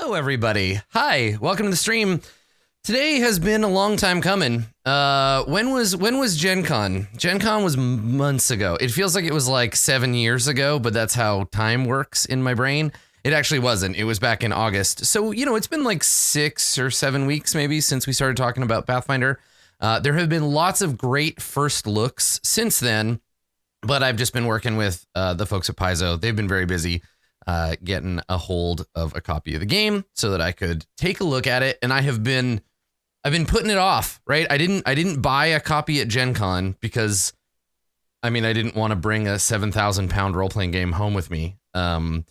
Hello, everybody. Hi, welcome to the stream. Today has been a long time coming. When was Gen Con? Gen Con was months ago. It feels like it was like 7 years ago, but that's how time works in my brain. It actually wasn't. It was back in August. So, you know, it's been like 6 or 7 weeks maybe since we started talking about Pathfinder. There have been lots of great first looks since then, but I've just been working with the folks at Paizo. They've been very busy getting a hold of a copy of the game so that I could take a look at it. And I've been putting it off, right? I didn't buy a copy at Gen Con because I didn't want to bring a 7,000 pound role-playing game home with me. And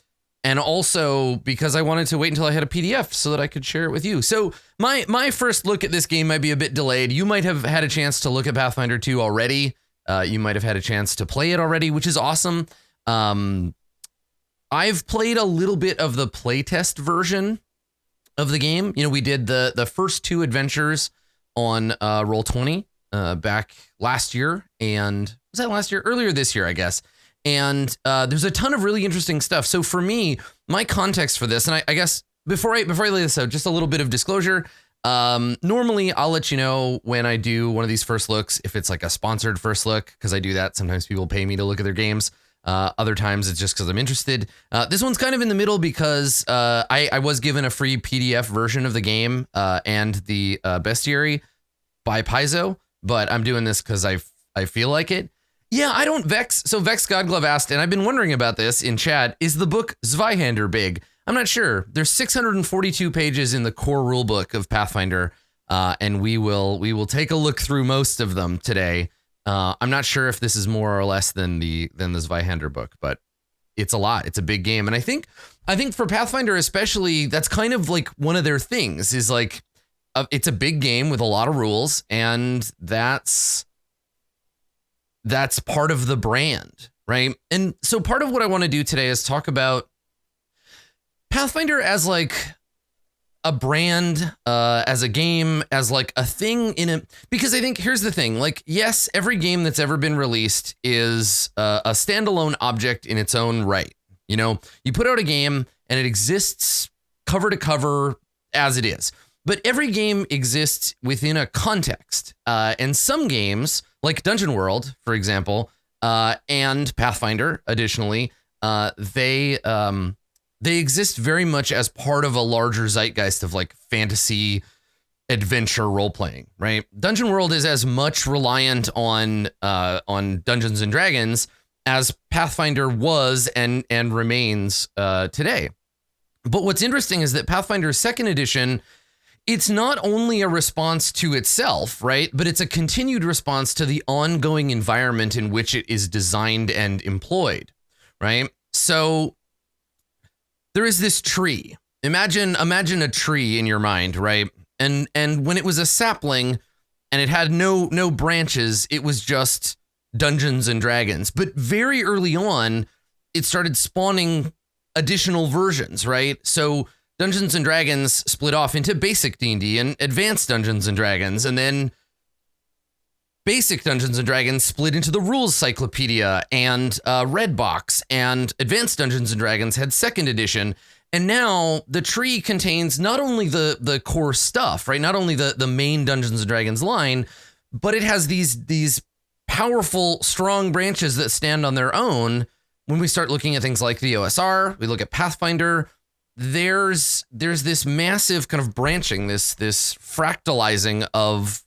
also because I wanted to wait until I had a PDF so that I could share it with you. So my first look at this game might be a bit delayed. You might have had a chance to look at Pathfinder 2 already. You might have had a chance to play it already, which is awesome. I've played a little bit of the playtest version of the game. You know, we did the first 2 adventures on Roll20 back last year, and was that last year? Earlier this year, I guess. And there's a ton of really interesting stuff. So for me, my context for this, and I guess before I lay this out, just a little bit of disclosure. Normally I'll let you know when I do one of these first looks, if it's like a sponsored first look, because I do that. Sometimes people pay me to look at their games. Other times it's just because I'm interested. This one's kind of in the middle because I was given a free PDF version of the game and the bestiary by Paizo, but I'm doing this because I feel like it. Yeah, I don't Vex. So Vex Godglove asked, and I've been wondering about this in chat, is the book Zweihander big? I'm not sure. There's 642 pages in the core rulebook of Pathfinder, and we will take a look through most of them today. I'm not sure if this is more or less than the Zweihander book, but it's a lot. It's a big game. And I think for Pathfinder especially, that's kind of like one of their things is like, it's a big game with a lot of rules, and that's part of the brand, right? And so part of what I want to do today is talk about Pathfinder as like a brand, as a game, as like a thing in it, because I think here's the thing, like, yes, every game that's ever been released is a standalone object in its own right. You know, you put out a game and it exists cover to cover as it is, but every game exists within a context. And some games like Dungeon World, for example, and Pathfinder, additionally, they exist very much as part of a larger zeitgeist of like fantasy adventure role playing, right? Dungeon World is as much reliant on Dungeons and Dragons as Pathfinder was and remains today. But what's interesting is that Pathfinder 2nd edition, it's not only a response to itself, right? But it's a continued response to the ongoing environment in which it is designed and employed, right? So there is this tree. Imagine a tree in your mind, right? And when it was a sapling and it had no branches, it was just Dungeons and Dragons. But very early on, it started spawning additional versions, right? So Dungeons and Dragons split off into basic D&D and advanced Dungeons and Dragons, and then basic Dungeons and Dragons split into the Rules Cyclopedia and Red Box, and advanced Dungeons and Dragons had 2nd edition. And now the tree contains not only the core stuff, right? Not only the main Dungeons and Dragons line, but it has these powerful, strong branches that stand on their own. When we start looking at things like the OSR, we look at Pathfinder, there's this massive kind of branching, this fractalizing of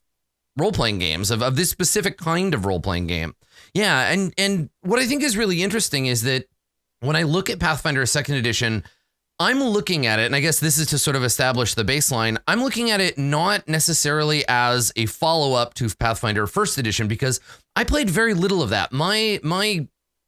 role-playing games, of this specific kind of role-playing game. Yeah, and what I think is really interesting is that when I look at Pathfinder 2nd edition, I'm looking at it, and I guess this is to sort of establish the baseline, I'm looking at it not necessarily as a follow-up to Pathfinder 1st edition, because I played very little of that. My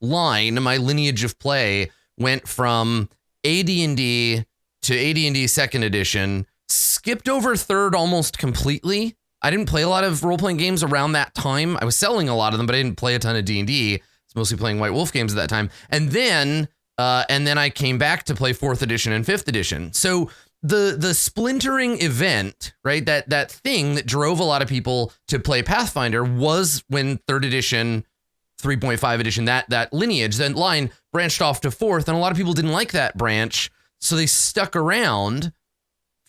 lineage of play went from AD&D to AD&D 2nd edition, skipped over 3rd almost completely. I didn't play a lot of role-playing games around that time. I was selling a lot of them, but I didn't play a ton of D&D. I was mostly playing White Wolf games at that time. And then I came back to play 4th edition and 5th edition. So the splintering event, right, that thing that drove a lot of people to play Pathfinder was when 3rd edition, 3.5 edition, that lineage, that line branched off to 4th, and a lot of people didn't like that branch, so they stuck around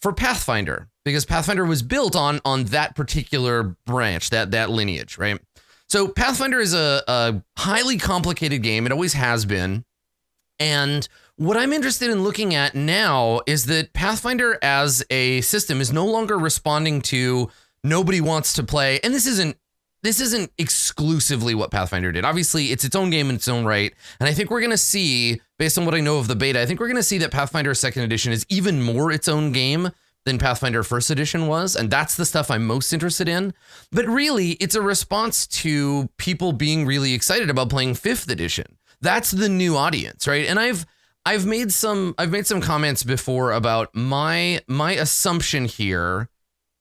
for Pathfinder, because Pathfinder was built on that particular branch, that lineage, right? So Pathfinder is a highly complicated game. It always has been. And what I'm interested in looking at now is that Pathfinder as a system is no longer responding to nobody wants to play. And this isn't exclusively what Pathfinder did. Obviously, it's its own game in its own right. And I think we're going to see, based on what I know of the beta, I think we're going to see that Pathfinder 2nd Edition is even more its own game than Pathfinder 1st Edition was. And that's the stuff I'm most interested in. But really, it's a response to people being really excited about playing 5th Edition. That's the new audience, right? And I've made some comments before about my assumption here,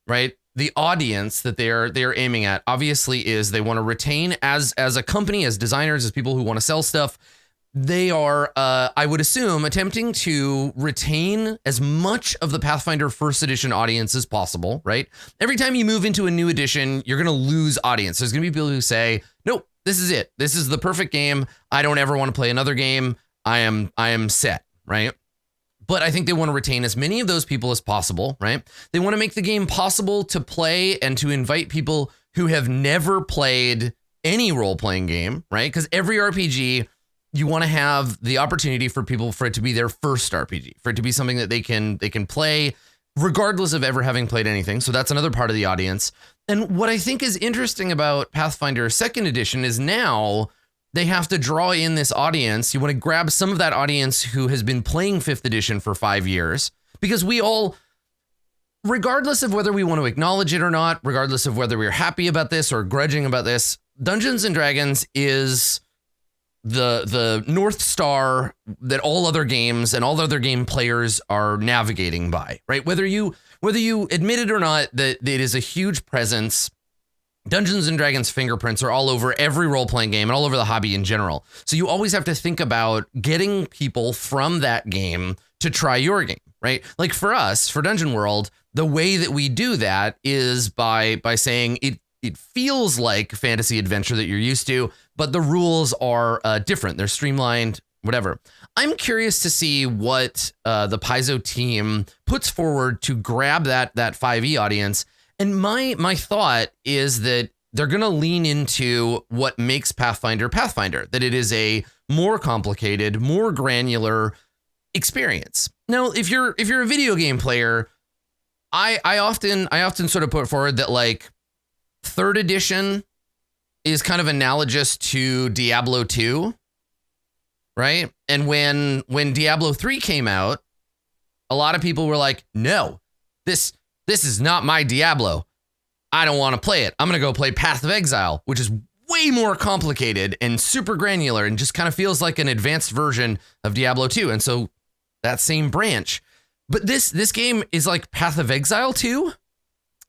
right? The audience that they're aiming at obviously is they want to retain as a company, as designers, as people who want to sell stuff. They are, I would assume, attempting to retain as much of the Pathfinder 1st Edition audience as possible, right? Every time you move into a new edition, you're going to lose audience. There's going to be people who say, nope, this is it. This is the perfect game. I don't ever want to play another game. I am set, right? But I think they want to retain as many of those people as possible, right? They want to make the game possible to play and to invite people who have never played any role-playing game, right? Because every RPG, you want to have the opportunity for it to be their first RPG, for it to be something that they can play regardless of ever having played anything. So that's another part of the audience. And what I think is interesting about Pathfinder 2nd Edition is now they have to draw in this audience. You want to grab some of that audience who has been playing 5th Edition for 5 years, because we all, regardless of whether we want to acknowledge it or not, regardless of whether we're happy about this or grudging about this, Dungeons and Dragons is the North Star that all other games and all other game players are navigating by, right? Whether you admit it or not, that it is a huge presence. Dungeons and Dragons fingerprints are all over every role-playing game and all over the hobby in general. So you always have to think about getting people from that game to try your game, right? Like for us, for Dungeon World, the way that we do that is by saying it feels like fantasy adventure that you're used to, but the rules are different. They're streamlined, whatever. I'm curious to see what the Paizo team puts forward to grab that 5e audience. And my thought is that they're going to lean into what makes Pathfinder, that it is a more complicated, more granular experience. Now, if you're a video game player, I often sort of put forward that like 3rd edition is kind of analogous to Diablo 2, right? And when Diablo 3 came out, a lot of people were like, no, this is not my Diablo. I don't want to play it. I'm going to go play Path of Exile, which is way more complicated and super granular and just kind of feels like an advanced version of Diablo 2. And so that same branch. But this game is like Path of Exile 2.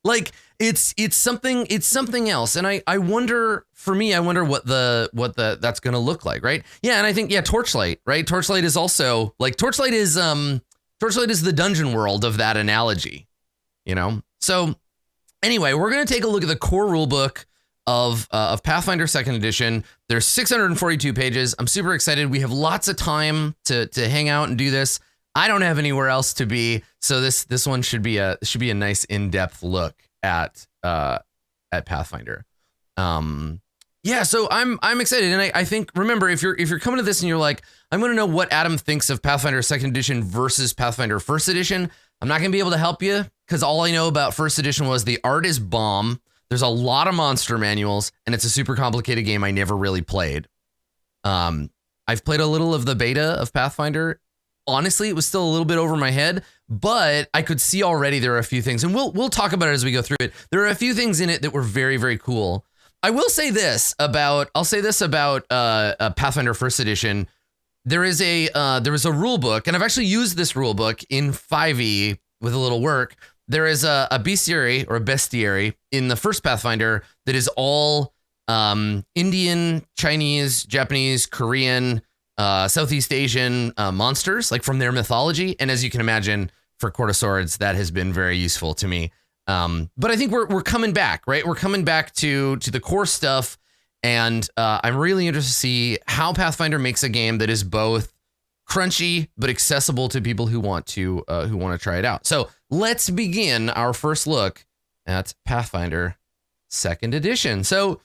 Like it's something else. And I wonder what that's going to look like, right? Yeah, and I think Torchlight, right? Torchlight is also like Torchlight is the Dungeon World of that analogy. You know, so anyway, we're going to take a look at the core rulebook of Pathfinder 2nd Edition. There's 642 pages. I'm super excited. We have lots of time to hang out and do this. I don't have anywhere else to be, so this one should be a nice in-depth look at Pathfinder. So I'm excited, and I think, remember, if you're coming to this and you're like, I'm going to know what Adam thinks of Pathfinder 2nd Edition versus Pathfinder 1st Edition, I'm not going to be able to help you, because all I know about 1st Edition was the art is bomb. There's a lot of monster manuals, and it's a super complicated game I never really played. I've played a little of the beta of Pathfinder. Honestly, it was still a little bit over my head, but I could see already there are a few things, and we'll talk about it as we go through it. There are a few things in it that were very, very cool. I will say this about Pathfinder 1st Edition. There was a rule book, and I've actually used this rule book in 5e with a little work. There is a bestiary or a bestiary in the first Pathfinder that is all Indian, Chinese, Japanese, Korean, Southeast Asian monsters, like from their mythology. And as you can imagine, for Court of Swords, that has been very useful to me. But I think we're coming back, right? We're coming back to the core stuff. And I'm really interested to see how Pathfinder makes a game that is both crunchy but accessible to people who want to try it out. So let's begin our first look at Pathfinder 2nd edition. So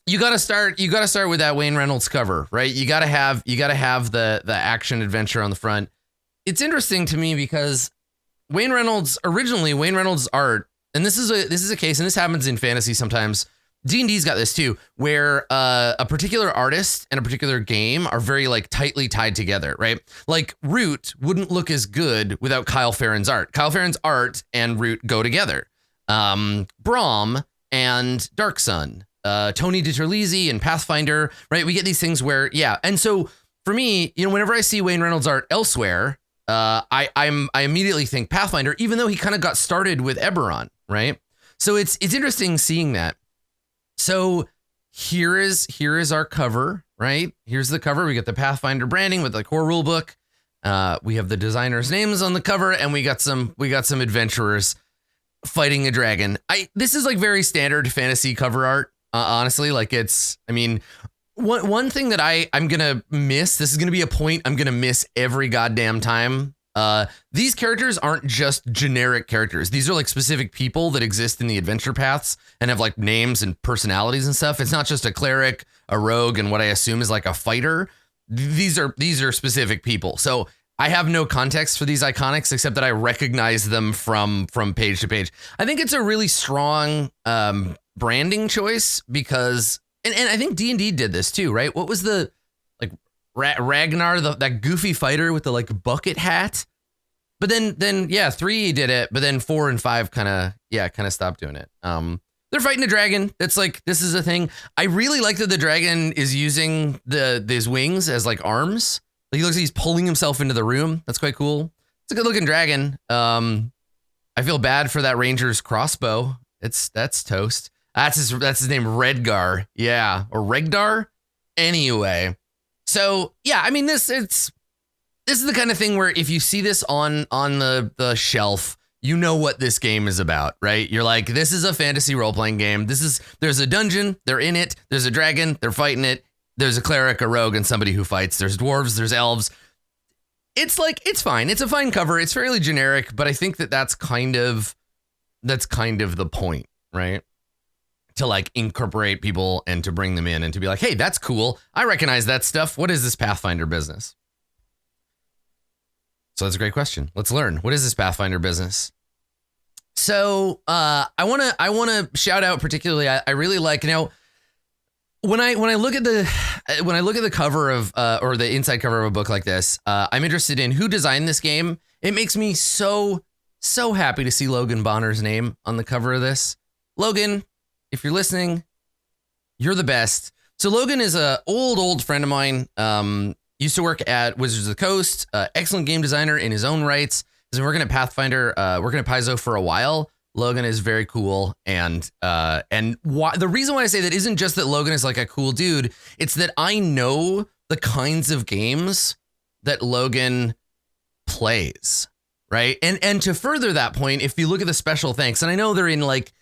you got to start with that Wayne Reynolds cover, right? You got to have the action adventure on the front. It's interesting to me because Wayne Reynolds art, and this is a case, and this happens in fantasy sometimes. D&D's got this too, where a particular artist and a particular game are very like tightly tied together, right? Like Root wouldn't look as good without Kyle Farron's art. Kyle Farron's art and Root go together. Braum and Dark Sun, Tony DiTerlizzi and Pathfinder, right? We get these things where, yeah. And so for me, whenever I see Wayne Reynolds art elsewhere, I immediately think Pathfinder, even though he kind of got started with Eberron, right? So it's interesting seeing that. So here is our cover, right? Here's the cover. We get the Pathfinder branding with the core rulebook. We have the designers' names on the cover, and we got some adventurers fighting a dragon. This is like very standard fantasy cover art. Honestly, like one thing that I'm gonna miss. This is gonna be a point I'm gonna miss every goddamn time. These characters aren't just generic characters. These are like specific people that exist in the adventure paths and have like names and personalities and stuff. It's not just a cleric, a rogue, and what I assume is like a fighter. These are specific people. So I have no context for these iconics except that I recognize them from page to page. I think it's a really strong branding choice because, and I think D&D did this too, right? What was the like Ragnar, that goofy fighter with the like bucket hat? But then 3 did it, but then 4 and 5 kind of stopped doing it. They're fighting a dragon. That's like, this is a thing. I really like that the dragon is using these wings as like arms. Like he looks like he's pulling himself into the room. That's quite cool. It's a good looking dragon. I feel bad for that ranger's crossbow. That's toast. That's his name, Redgar. Yeah, or Regdar. Anyway, so yeah, I mean this is the kind of thing where if you see this on the shelf, you know what this game is about, right? You're like, this is a fantasy role-playing game. There's a dungeon, they're in it. There's a dragon, they're fighting it. There's a cleric, a rogue, and somebody who fights. There's dwarves, there's elves. It's fine. It's a fine cover. It's fairly generic, but I think that's kind of the point, right? To like incorporate people and to bring them in and to be like, hey, that's cool. I recognize that stuff. What is this Pathfinder business? So that's a great question. Let's learn. What is this Pathfinder business? So I want to shout out particularly. I really like, when I look at the cover of or the inside cover of a book like this, I'm interested in who designed this game. It makes me so happy to see Logan Bonner's name on the cover of this. Logan, if you're listening, you're the best. So Logan is a old friend of mine. Used to work at Wizards of the Coast. Excellent game designer in his own rights. He's been working at Pathfinder, working at Paizo for a while. Logan is very cool, and the reason why I say that isn't just that Logan is like a cool dude. It's that I know the kinds of games that Logan plays, right? And to further that point, if you look at the special thanks, and I know they're in like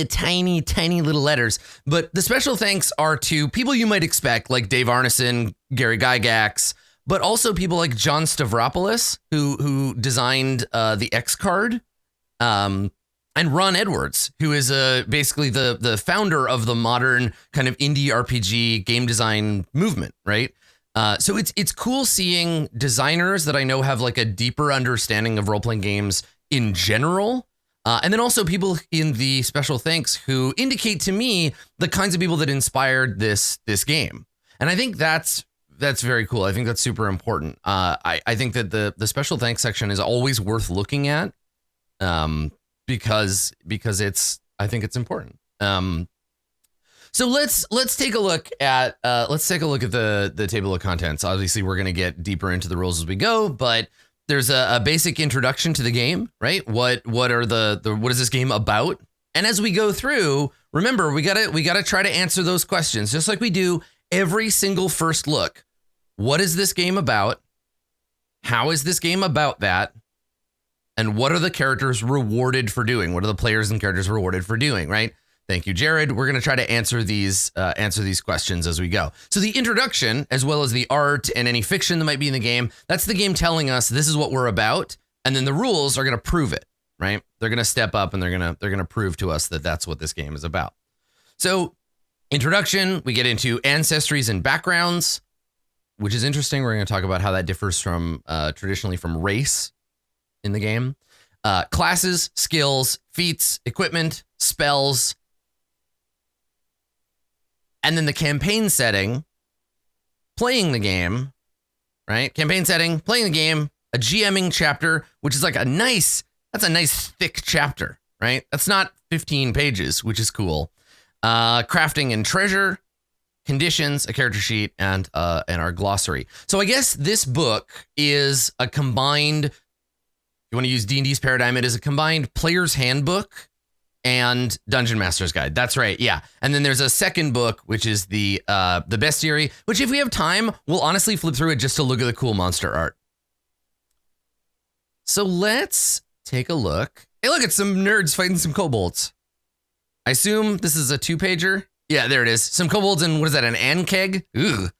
tiny little letters, but the special thanks are to people you might expect, like Dave Arneson, Gary Gygax, but also people like John Stavropoulos, who designed the X card. And Ron Edwards, who is basically the founder of the modern kind of indie RPG game design movement, right? So it's cool seeing designers that I know have like a deeper understanding of role-playing games in general. And then also people in the special thanks who indicate to me the kinds of people that inspired this game. And I think that's very cool. I think that's super important. I think that the special thanks section is always worth looking at. Because I think it's important. So let's take a look at the table of contents. Obviously, we're going to get deeper into the rules as we go, but there's a basic introduction to the game, right? What is this game about? And as we go through, remember, we gotta try to answer those questions, just like we do every single first look. What is this game about? How is this game about that? And what are the characters rewarded for doing? What are the players and characters rewarded for doing, right? Thank you, Jared. We're going to try to answer these questions as we go. So the introduction, as well as the art and any fiction that might be in the game, that's the game telling us this is what we're about. And then the rules are going to prove it, right? They're going to step up and they're going to prove to us that that's what this game is about. So, introduction, we get into ancestries and backgrounds, which is interesting. We're going to talk about how that differs from traditionally from race in the game. Classes, skills, feats, equipment, spells, and then the campaign setting, playing the game, right? Campaign setting, playing the game, a GMing chapter, which is like that's a nice thick chapter, right? That's not 15 pages, which is cool. Crafting and treasure, conditions, a character sheet, and our glossary. So I guess this book is a combined, you want to use D&D's paradigm, it is a combined player's handbook and Dungeon Master's Guide. That's right, yeah. And then there's a second book, which is the bestiary, which if we have time, we'll honestly flip through it just to look at the cool monster art. So let's take a look. Hey, look, it's some nerds fighting some kobolds. I assume this is a 2-pager. Yeah, there it is. Some kobolds and what is that, an ankeg? Ugh.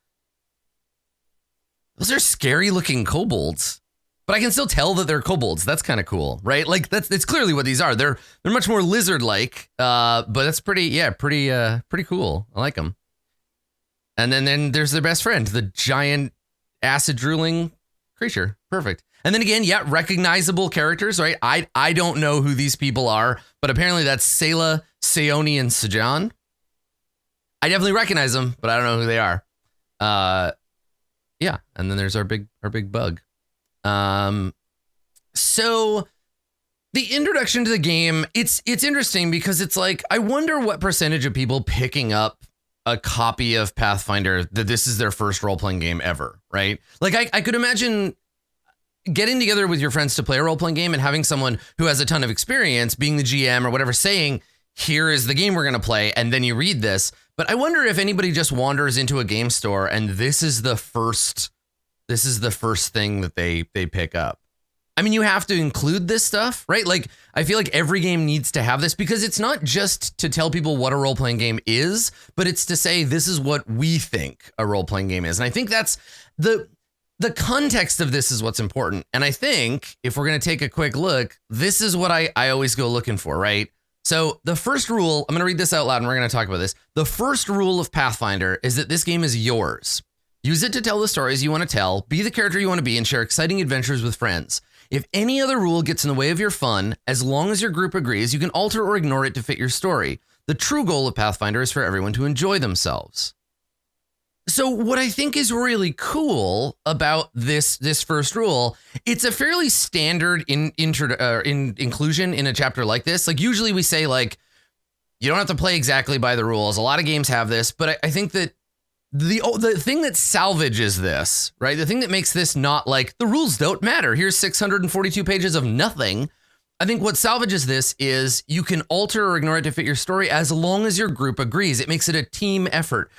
Those are scary looking kobolds. But I can still tell that they're kobolds. That's kind of cool, right? Like it's clearly what these are. They're much more lizard-like, but that's pretty cool. I like them. And then there's their best friend, the giant acid-drooling creature. Perfect. And then again, yeah, recognizable characters, right? I don't know who these people are, but apparently that's Selah, Seoni, and Sajan. I definitely recognize them, but I don't know who they are. Yeah, and then there's our big bug. So the introduction to the game, it's interesting because it's like, I wonder what percentage of people picking up a copy of Pathfinder that this is their first role-playing game ever, right? Like I could imagine getting together with your friends to play a role-playing game and having someone who has a ton of experience being the GM or whatever saying, here is the game we're going to play. And then you read this. But I wonder if anybody just wanders into a game store and this is the first thing that they pick up. I mean, you have to include this stuff, right? Like, I feel like every game needs to have this because it's not just to tell people what a role-playing game is, but it's to say, this is what we think a role-playing game is. And I think that's the context of this is what's important. And I think if we're going to take a quick look, this is what I always go looking for, right? So the first rule, I'm going to read this out loud and we're going to talk about this. The first rule of Pathfinder is that this game is yours. Use it to tell the stories you want to tell, be the character you want to be, and share exciting adventures with friends. If any other rule gets in the way of your fun, as long as your group agrees, you can alter or ignore it to fit your story. The true goal of Pathfinder is for everyone to enjoy themselves. So what I think is really cool about this first rule, it's a fairly standard inclusion in a chapter like this. Like usually we say like, you don't have to play exactly by the rules. A lot of games have this, but I think that the thing that salvages this, right? The thing that makes this not like the rules don't matter. Here's 642 pages of nothing. I think what salvages this is you can alter or ignore it to fit your story as long as your group agrees. It makes it a team effort.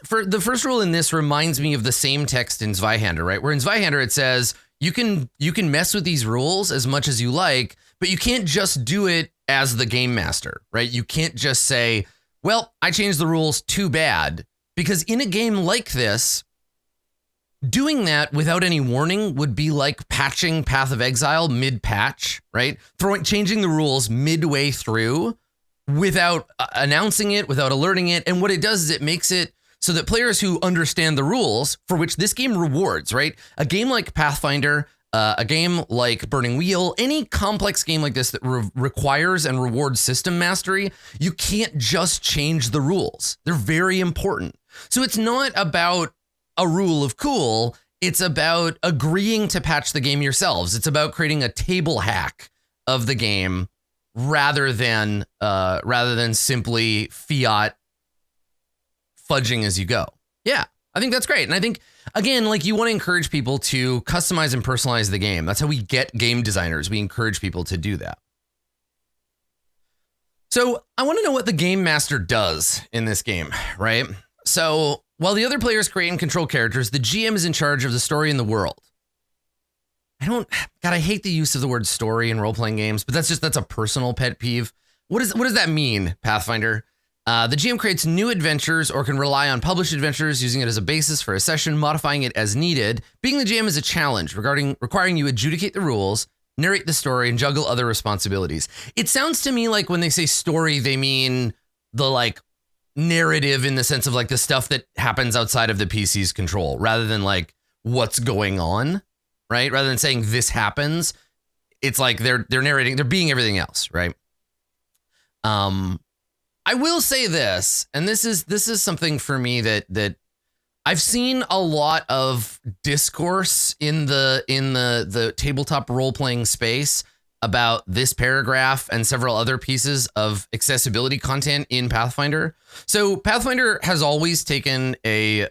For the first rule in this reminds me of the same text in Zweihander, right? Where in Zweihander it says you can mess with these rules as much as you like, but you can't just do it as the game master, right? You can't just say, well, I changed the rules, too bad. Because in a game like this, doing that without any warning would be like patching Path of Exile mid-patch, right? Changing the rules midway through without announcing it, without alerting it. And what it does is it makes it so that players who understand the rules, for which this game rewards, right? A game like Pathfinder, a game like Burning Wheel, any complex game like this that requires and rewards system mastery, you can't just change the rules. They're very important. So it's not about a rule of cool. It's about agreeing to patch the game yourselves. It's about creating a table hack of the game rather than simply fiat fudging as you go. Yeah, I think that's great. And I think, again, like you want to encourage people to customize and personalize the game. That's how we get game designers. We encourage people to do that. So I want to know what the game master does in this game, right? So while the other players create and control characters, the GM is in charge of the story and the world. I hate the use of the word story in role-playing games, but that's a personal pet peeve. What does that mean, Pathfinder? The GM creates new adventures or can rely on published adventures, using it as a basis for a session, modifying it as needed. Being the GM is a challenge requiring you adjudicate the rules, narrate the story, and juggle other responsibilities. It sounds to me like when they say story, they mean the like narrative in the sense of like the stuff that happens outside of the PC's control, rather than like what's going on, right? Rather than saying this happens, it's like they're narrating, they're being everything else, right? I will say this, and this is something for me that I've seen a lot of discourse in the tabletop role-playing space about this paragraph and several other pieces of accessibility content in Pathfinder. So Pathfinder has always taken a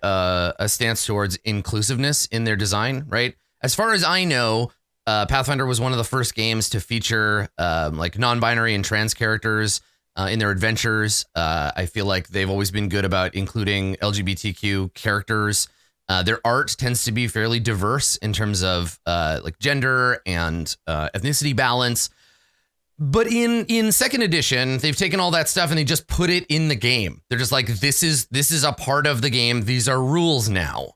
stance towards inclusiveness in their design, right? As far as I know, Pathfinder was one of the first games to feature like non-binary and trans characters in their adventures. I feel like they've always been good about including LGBTQ characters. Their art tends to be fairly diverse in terms of like gender and ethnicity balance. But in second edition, they've taken all that stuff and they just put it in the game. They're just like, this is a part of the game. These are rules now.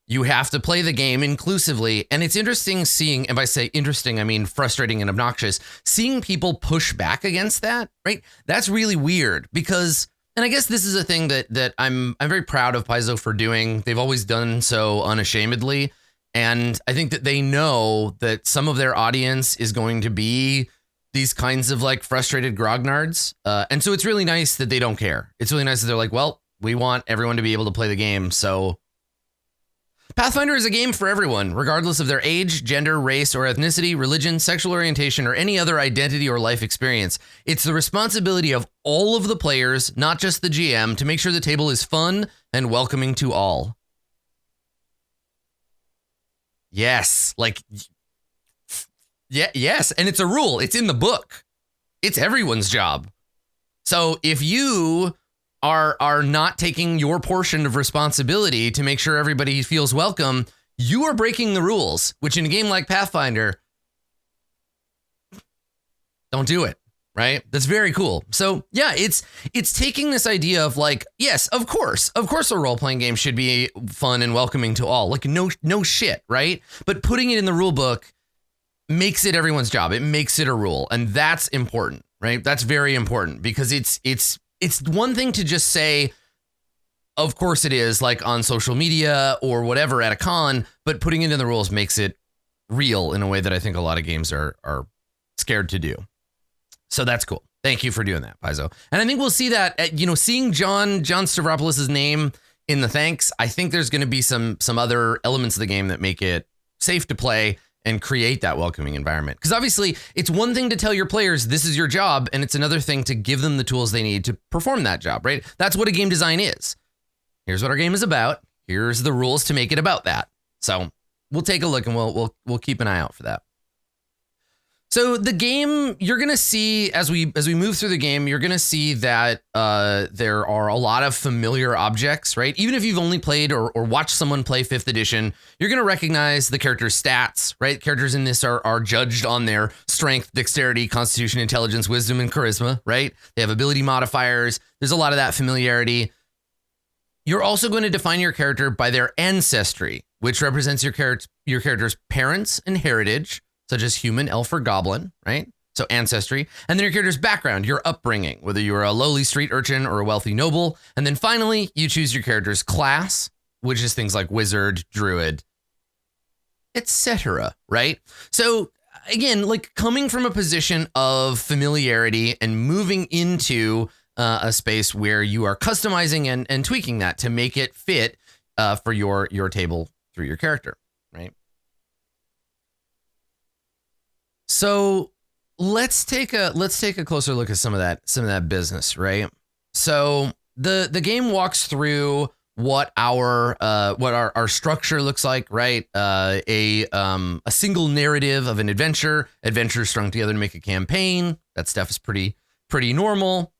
You have to play the game inclusively. And it's interesting seeing, and by say interesting, I mean frustrating and obnoxious, seeing people push back against that, right? That's really weird because, and I guess this is a thing that I'm very proud of Paizo for doing. They've always done so unashamedly. And I think that they know that some of their audience is going to be these kinds of like frustrated grognards. And so it's really nice that they don't care. It's really nice that they're like, well, we want everyone to be able to play the game. So Pathfinder is a game for everyone, regardless of their age, gender, race, or ethnicity, religion, sexual orientation, or any other identity or life experience. It's the responsibility of all of the players, not just the GM, to make sure the table is fun and welcoming to all. Yes, like, yeah, yes, and it's a rule. It's in the book. It's everyone's job. So if you are not taking your portion of responsibility to make sure everybody feels welcome, you are breaking the rules, which in a game like Pathfinder, don't do it, right? That's very cool. So yeah, it's taking this idea of like, yes, of course a role-playing game should be fun and welcoming to all. Like no shit, right? But putting it in the rule book makes it everyone's job. It makes it a rule. And that's important, right? That's very important because it's one thing to just say, of course it is, like on social media or whatever at a con, but putting it in the rules makes it real in a way that I think a lot of games are scared to do. So that's cool. Thank you for doing that, Paizo. And I think we'll see that, seeing John Stavropoulos' name in the thanks, I think there's going to be some other elements of the game that make it safe to play and create that welcoming environment. Because obviously it's one thing to tell your players this is your job, and it's another thing to give them the tools they need to perform that job, right? That's what a game design is. Here's what our game is about. Here's the rules to make it about that. So we'll take a look and we'll keep an eye out for that. So the game, you're going to see as we move through the game, you're going to see that there are a lot of familiar objects, right? Even if you've only played or watched someone play 5th edition, you're going to recognize the character's stats, right? Characters in this are judged on their strength, dexterity, constitution, intelligence, wisdom, and charisma, right? They have ability modifiers. There's a lot of that familiarity. You're also going to define your character by their ancestry, which represents your character's parents and heritage, such as human, elf, or goblin, right? So ancestry. And then your character's background, your upbringing, whether you're a lowly street urchin or a wealthy noble. And then finally, you choose your character's class, which is things like wizard, druid, etc., right? So again, like coming from a position of familiarity and moving into a space where you are customizing and tweaking that to make it fit for your table through your character, right? So let's take a closer look at some of that business, right? So the game walks through what our structure looks like, right? A single narrative of an adventure strung together to make a campaign. That stuff is pretty normal.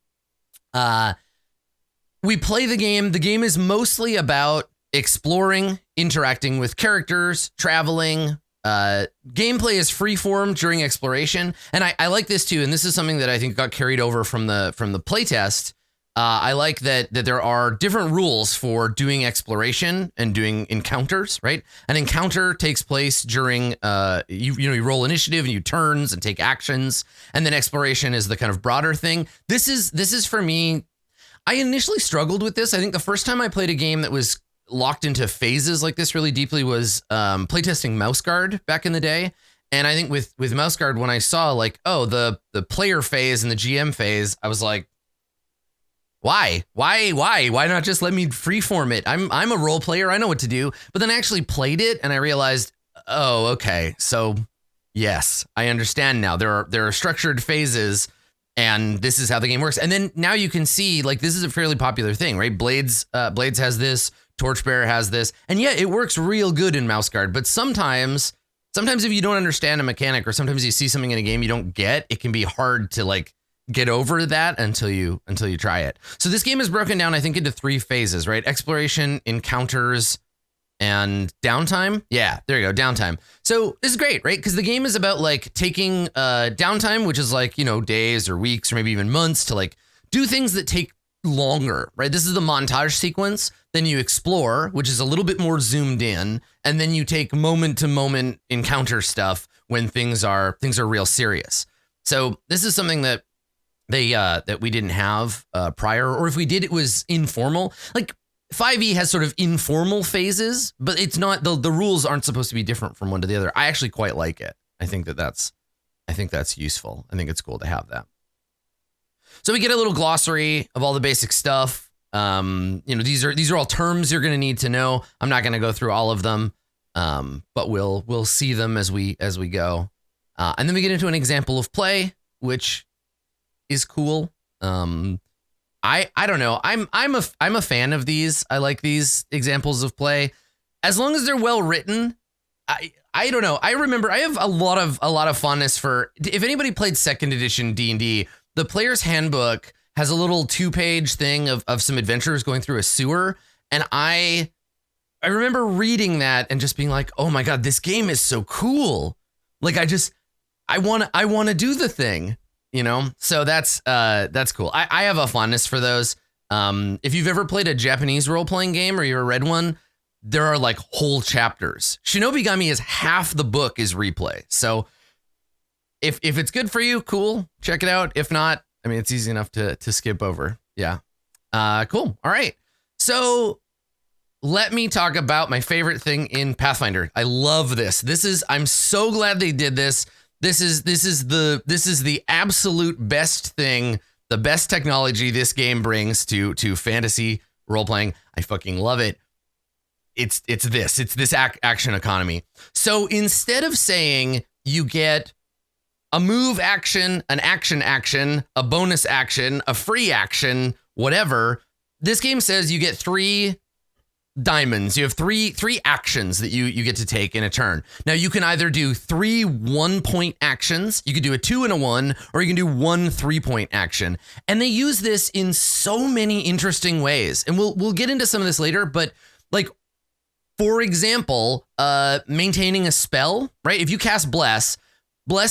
We play the game. The game is mostly about exploring, interacting with characters, traveling. Gameplay is freeform during exploration, and I like this too. And this is something that I think got carried over from the playtest. I like that there are different rules for doing exploration and doing encounters, right? An encounter takes place during you roll initiative and you turns and take actions, and then exploration is the kind of broader thing. This is for me. I initially struggled with this. I think the first time I played a game that was locked into phases like this really deeply was playtesting Mouse Guard back in the day. And I think with Mouse Guard, when I saw like, oh, the player phase and the GM phase, I was like, why not just let me freeform it? I'm a role player. I know what to do. But then I actually played it and I realized, oh, okay. So yes, I understand now. There are structured phases and this is how the game works. And then now you can see like this is a fairly popular thing, right? Blades has this, Torchbearer has this, and yeah, it works real good in Mouse Guard. But sometimes if you don't understand a mechanic or sometimes you see something in a game you don't get, it can be hard to like get over that until you try it. So this game is broken down, I think, into 3 phases, right? Exploration, encounters, and downtime. Yeah, there you go, downtime. So this is great, right? Because the game is about like taking downtime, which is like, days or weeks or maybe even months to like do things that take longer, right? This is the montage sequence. Then you explore, which is a little bit more zoomed in, and then you take moment to moment encounter stuff when things are real serious. So this is something that that we didn't have prior, or if we did, it was informal. Like 5e has sort of informal phases, but it's not the rules aren't supposed to be different from one to the other. I actually quite like it. I think that's useful. I think it's cool to have that. So we get a little glossary of all the basic stuff. These are all terms you're going to need to know. I'm not going to go through all of them, but we'll see them as we go. And then we get into an example of play, which is cool. I don't know. I'm a fan of these. I like these examples of play as long as they're well written. I don't know. I remember I have a lot of fondness for, if anybody played 2nd edition D&D, the player's handbook has a little 2-page thing of some adventurers going through a sewer. And I remember reading that and just being like, oh my God, this game is so cool. Like I want to do the thing. So that's cool. I have a fondness for those. If you've ever played a Japanese role-playing game or you've read one, there are like whole chapters. Shinobigami is half the book is replay. So if it's good for you, cool, check it out. If not, I mean, it's easy enough to skip over. Yeah. Cool. All right. So let me talk about my favorite thing in Pathfinder. I love this. I'm so glad they did this. This is the absolute best thing, the best technology this game brings to fantasy role playing. I fucking love it. It's this action economy. So instead of saying you get a move action, an action, a bonus action, a free action, whatever, this game says you get 3 diamonds. You have three actions that you get to take in a turn. Now you can either do 3 1-point actions, you could do a 2 and a 1, or you can do 1 3-point action. And they use this in so many interesting ways. And we'll get into some of this later, but like, for example, maintaining a spell, right? If you cast Bless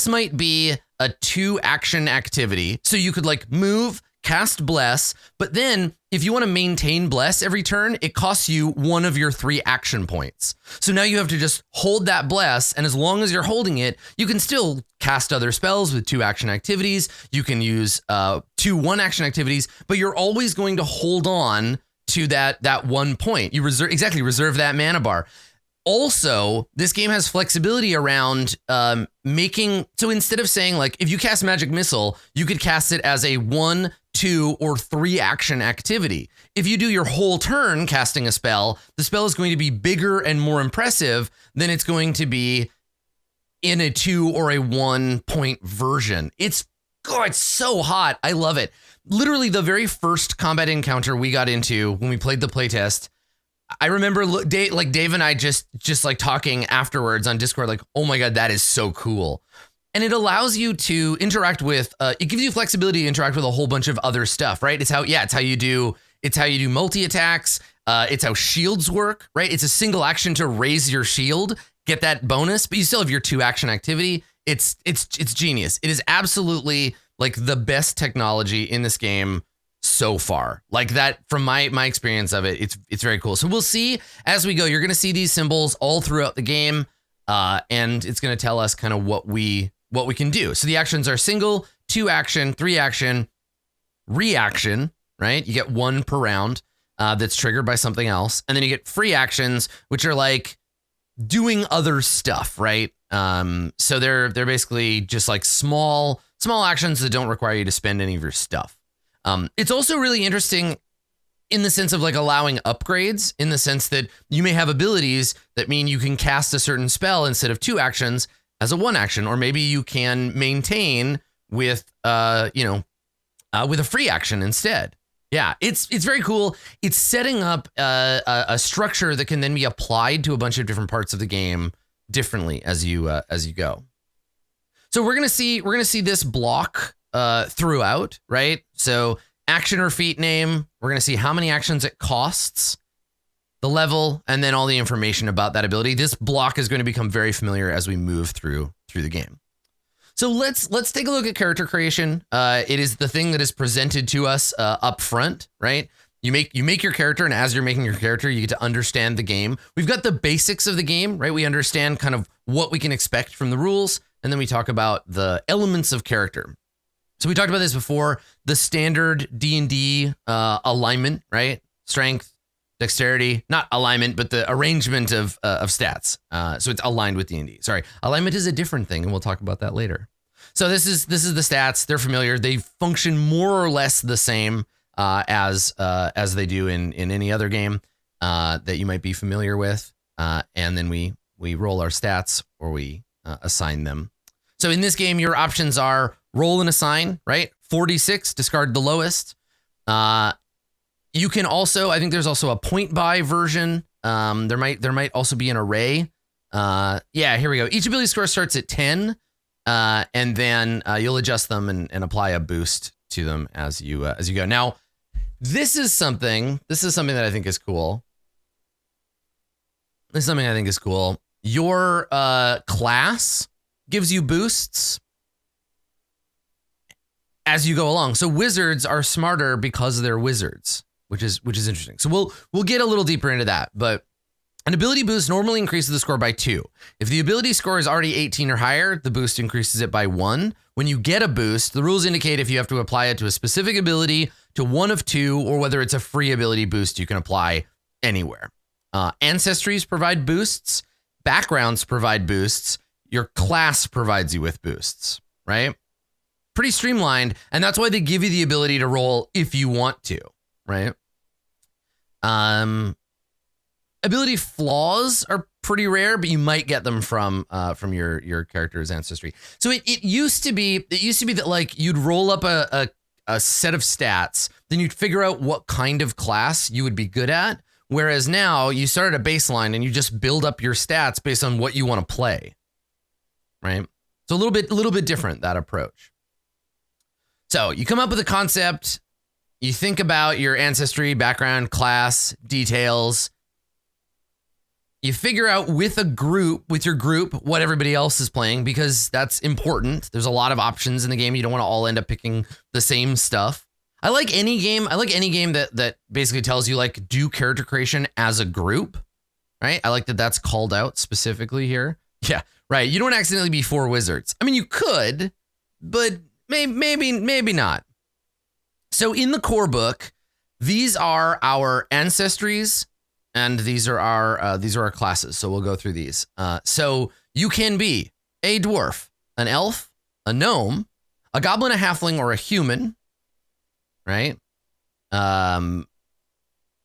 might be a 2-action activity. So you could like move, cast Bless, but then if you want to maintain Bless every turn, it costs you 1 of your 3 action points. So now you have to just hold that Bless, and as long as you're holding it, you can still cast other spells with 2 action activities. You can use 2 1-action activities, but you're always going to hold on to that 1 point. You reserve that mana bar. Also, this game has flexibility around making, so instead of saying like, if you cast Magic Missile, you could cast it as a 1, 2, or 3 action activity. If you do your whole turn casting a spell, the spell is going to be bigger and more impressive than it's going to be in a 2 or a 1-point version. It's so hot. I love it. Literally the very first combat encounter we got into when we played the playtest, I remember Dave and I just like talking afterwards on Discord, like, oh my God, that is so cool. And it allows you to interact with, it gives you flexibility to interact with a whole bunch of other stuff, right? It's how you do multi-attacks. It's how shields work, right? It's a single action to raise your shield, get that bonus, but you still have your 2-action activity. It's genius. It is absolutely like the best technology in this game so far. Like that, from my experience of it, it's very cool. So we'll see as we go. You're going to see these symbols all throughout the game, and it's going to tell us kind of what we can do. So the actions are single, 2 action, 3 action, reaction, right? You get 1 per round that's triggered by something else. And then you get free actions, which are like doing other stuff, right? So they're basically just like small actions that don't require you to spend any of your stuff. It's also really interesting in the sense of like allowing upgrades, in the sense that you may have abilities that mean you can cast a certain spell instead of 2 actions as a 1 action, or maybe you can maintain with with a free action instead. Yeah, it's very cool. It's setting up a structure that can then be applied to a bunch of different parts of the game differently as you go. So we're gonna see this block throughout, right? So action or feat name. We're gonna see how many actions it costs, the level, and then all the information about that ability. This block is going to become very familiar as we move through the game. So let's take a look at character creation. It is the thing that is presented to us up front, right? You make your character, and as you're making your character, you get to understand the game. We've got the basics of the game, right? We understand kind of what we can expect from the rules, and then we talk about the elements of character. So we talked about this before, the standard D&D alignment, right? Strength, dexterity, not alignment, but the arrangement of stats. So it's aligned with D&D. Sorry, alignment is a different thing, and we'll talk about that later. So this is the stats. They're familiar. They function more or less the same as they do in any other game that you might be familiar with. And then we roll our stats, or we assign them. So in this game, your options are roll and assign, right? 4d6, discard the lowest. You can also, I think there's also a point buy version. There might also be an array. Yeah, here we go. Each ability score starts at 10, and then you'll adjust them and apply a boost to them as you go. Now, this is something that I think is cool. Your class gives you boosts as you go along. So wizards are smarter because they're wizards, which is interesting. So we'll get a little deeper into that, but an ability boost normally increases the score by 2. If the ability score is already 18 or higher, the boost increases it by 1. When you get a boost, the rules indicate if you have to apply it to a specific ability, to one of 2, or whether it's a free ability boost you can apply anywhere. Ancestries provide boosts. Backgrounds provide boosts. Your class provides you with boosts, right? Pretty streamlined, and that's why they give you the ability to roll if you want to, right? Ability flaws are pretty rare, but you might get them from your character's ancestry. So it used to be that like you'd roll up a set of stats, then you'd figure out what kind of class you would be good at. Whereas now you start at a baseline and you just build up your stats based on what you want to play, right? So a little bit different, that approach. So you come up with a concept, you think about your ancestry, background, class, details. You figure out with your group, what everybody else is playing, because that's important. There's a lot of options in the game. You don't want to all end up picking the same stuff. I like any game that basically tells you like do character creation as a group, right? I like that that's called out specifically here. Yeah, right. You don't accidentally be 4 wizards. I mean, you could, but maybe not. So in the core book, these are our ancestries, and these are our classes. So we'll go through these. So you can be a dwarf, an elf, a gnome, a goblin, a halfling, or a human, right? And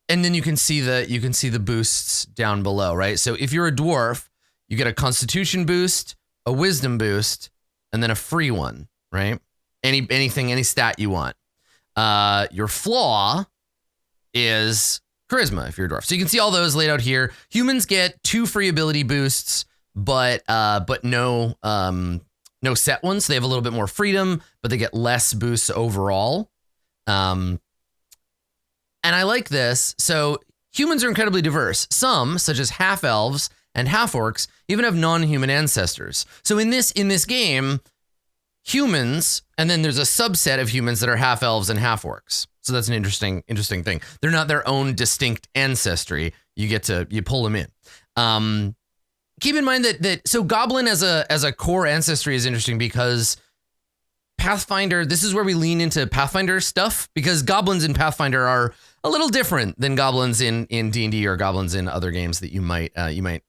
then you can see the boosts down below, right? So if you're a dwarf, you get a constitution boost, a wisdom boost, and then a free one, right? Any stat you want. Your flaw is charisma if you're a dwarf. So you can see all those laid out here. Humans get 2 free ability boosts, but no set ones. So they have a little bit more freedom, but they get less boosts overall. And I like this. So humans are incredibly diverse. Some, such as half elves and half orcs, even have non-human ancestors. So in this game, humans, and then there's a subset of humans that are half elves and half orcs. So that's an interesting thing. They're not their own distinct ancestry. You pull them in. Keep in mind that so Goblin as a core ancestry is interesting because Pathfinder, this is where we lean into Pathfinder stuff, because goblins in Pathfinder are a little different than goblins in D&D or goblins in other games that you might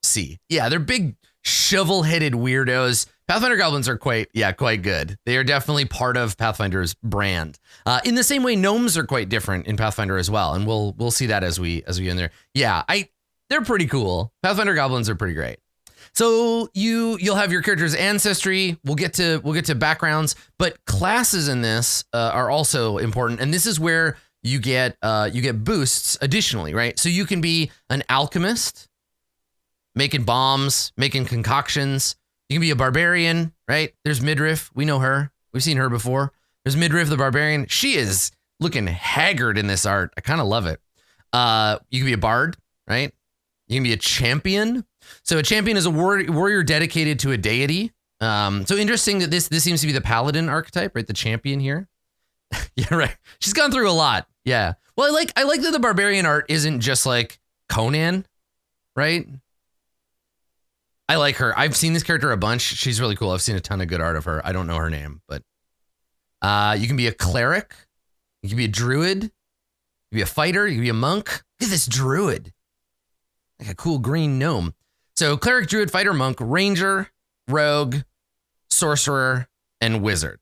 see. Yeah, they're big shovel-headed weirdos. Pathfinder goblins are quite good. They are definitely part of Pathfinder's brand. In the same way, gnomes are quite different in Pathfinder as well, and we'll see that as we get in there. Yeah, they're pretty cool. Pathfinder goblins are pretty great. So you'll have your character's ancestry. We'll get to backgrounds, but classes in this are also important, and this is where you get boosts additionally, right? So you can be an alchemist, making bombs, making concoctions. You can be a barbarian, right? There's Midriff. We know her. We've seen her before. There's Midriff the barbarian. She is looking haggard in this art. I kind of love it. You can be a bard, right? You can be a champion. So a champion is a warrior dedicated to a deity. So interesting that this seems to be the paladin archetype, right? The champion here. Yeah, right. She's gone through a lot. Yeah. Well, I like that the barbarian art isn't just like Conan, right? I like her. I've seen this character a bunch. She's really cool. I've seen a ton of good art of her. I don't know her name, but you can be a cleric. You can be a druid. You can be a fighter. You can be a monk. Look at this druid. Like a cool green gnome. So cleric, druid, fighter, monk, ranger, rogue, sorcerer, and wizard.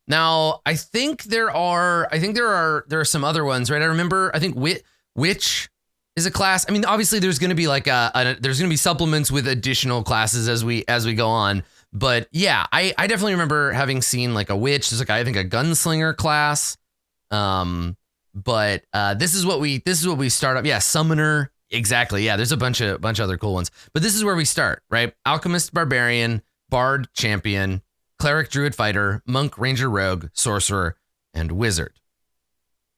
Now, I think there are some other ones, right? I remember, I think witch is a class. I mean, obviously there's going to be like there's going to be supplements with additional classes as we go on. But yeah, I definitely remember having seen like a witch. There's like, I think a gunslinger class. But this is what we start up. Yeah. Summoner. Exactly. Yeah. There's a bunch of other cool ones, but this is where we start, right? Alchemist, barbarian, bard, champion, cleric, druid, fighter, monk, ranger, rogue, sorcerer, and wizard,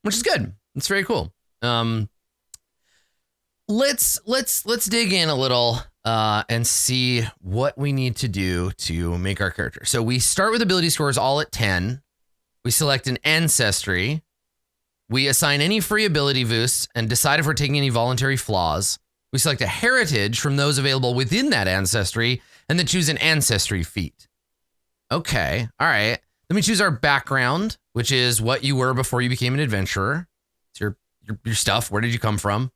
which is good. It's very cool. Let's dig in a little and see what we need to do to make our character. So we start with ability scores all at 10. We select an ancestry. We assign any free ability boosts and decide if we're taking any voluntary flaws. We select a heritage from those available within that ancestry and then choose an ancestry feat. Okay. All right. Then we choose our background, which is what you were before you became an adventurer. It's your stuff. Where did you come from?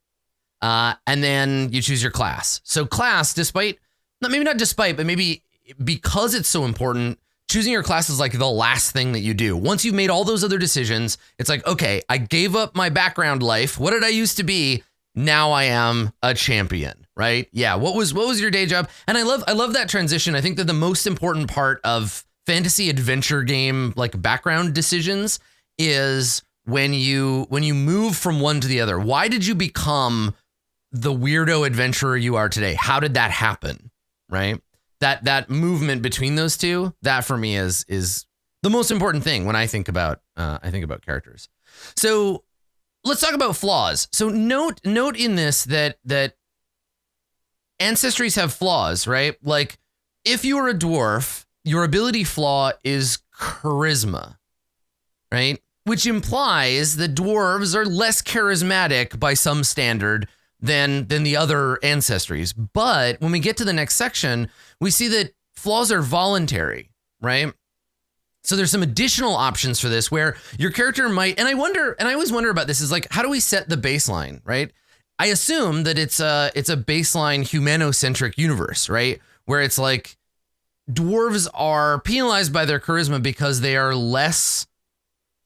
And then you choose your class. So class, maybe not despite, but maybe because it's so important, choosing your class is like the last thing that you do. Once you've made all those other decisions, it's like, okay, I gave up my background life. What did I used to be? Now I am a champion, right? Yeah. What was your day job? And I love that transition. I think that the most important part of fantasy adventure game, like background decisions, is when you move from one to the other. Why did you become the weirdo adventurer you are today? How did that happen? Right? That movement between those two, that for me is the most important thing when I think about characters. So let's talk about flaws. So note in this that ancestries have flaws, right? Like if you are a dwarf, your ability flaw is charisma, right? Which implies that dwarves are less charismatic by some standard than the other ancestries. But when we get to the next section, we see that flaws are voluntary, right? So there's some additional options for this where your character might, and I always wonder about this, is like, how do we set the baseline, right? I assume that it's a baseline humanocentric universe, right? Where it's like dwarves are penalized by their charisma because they're less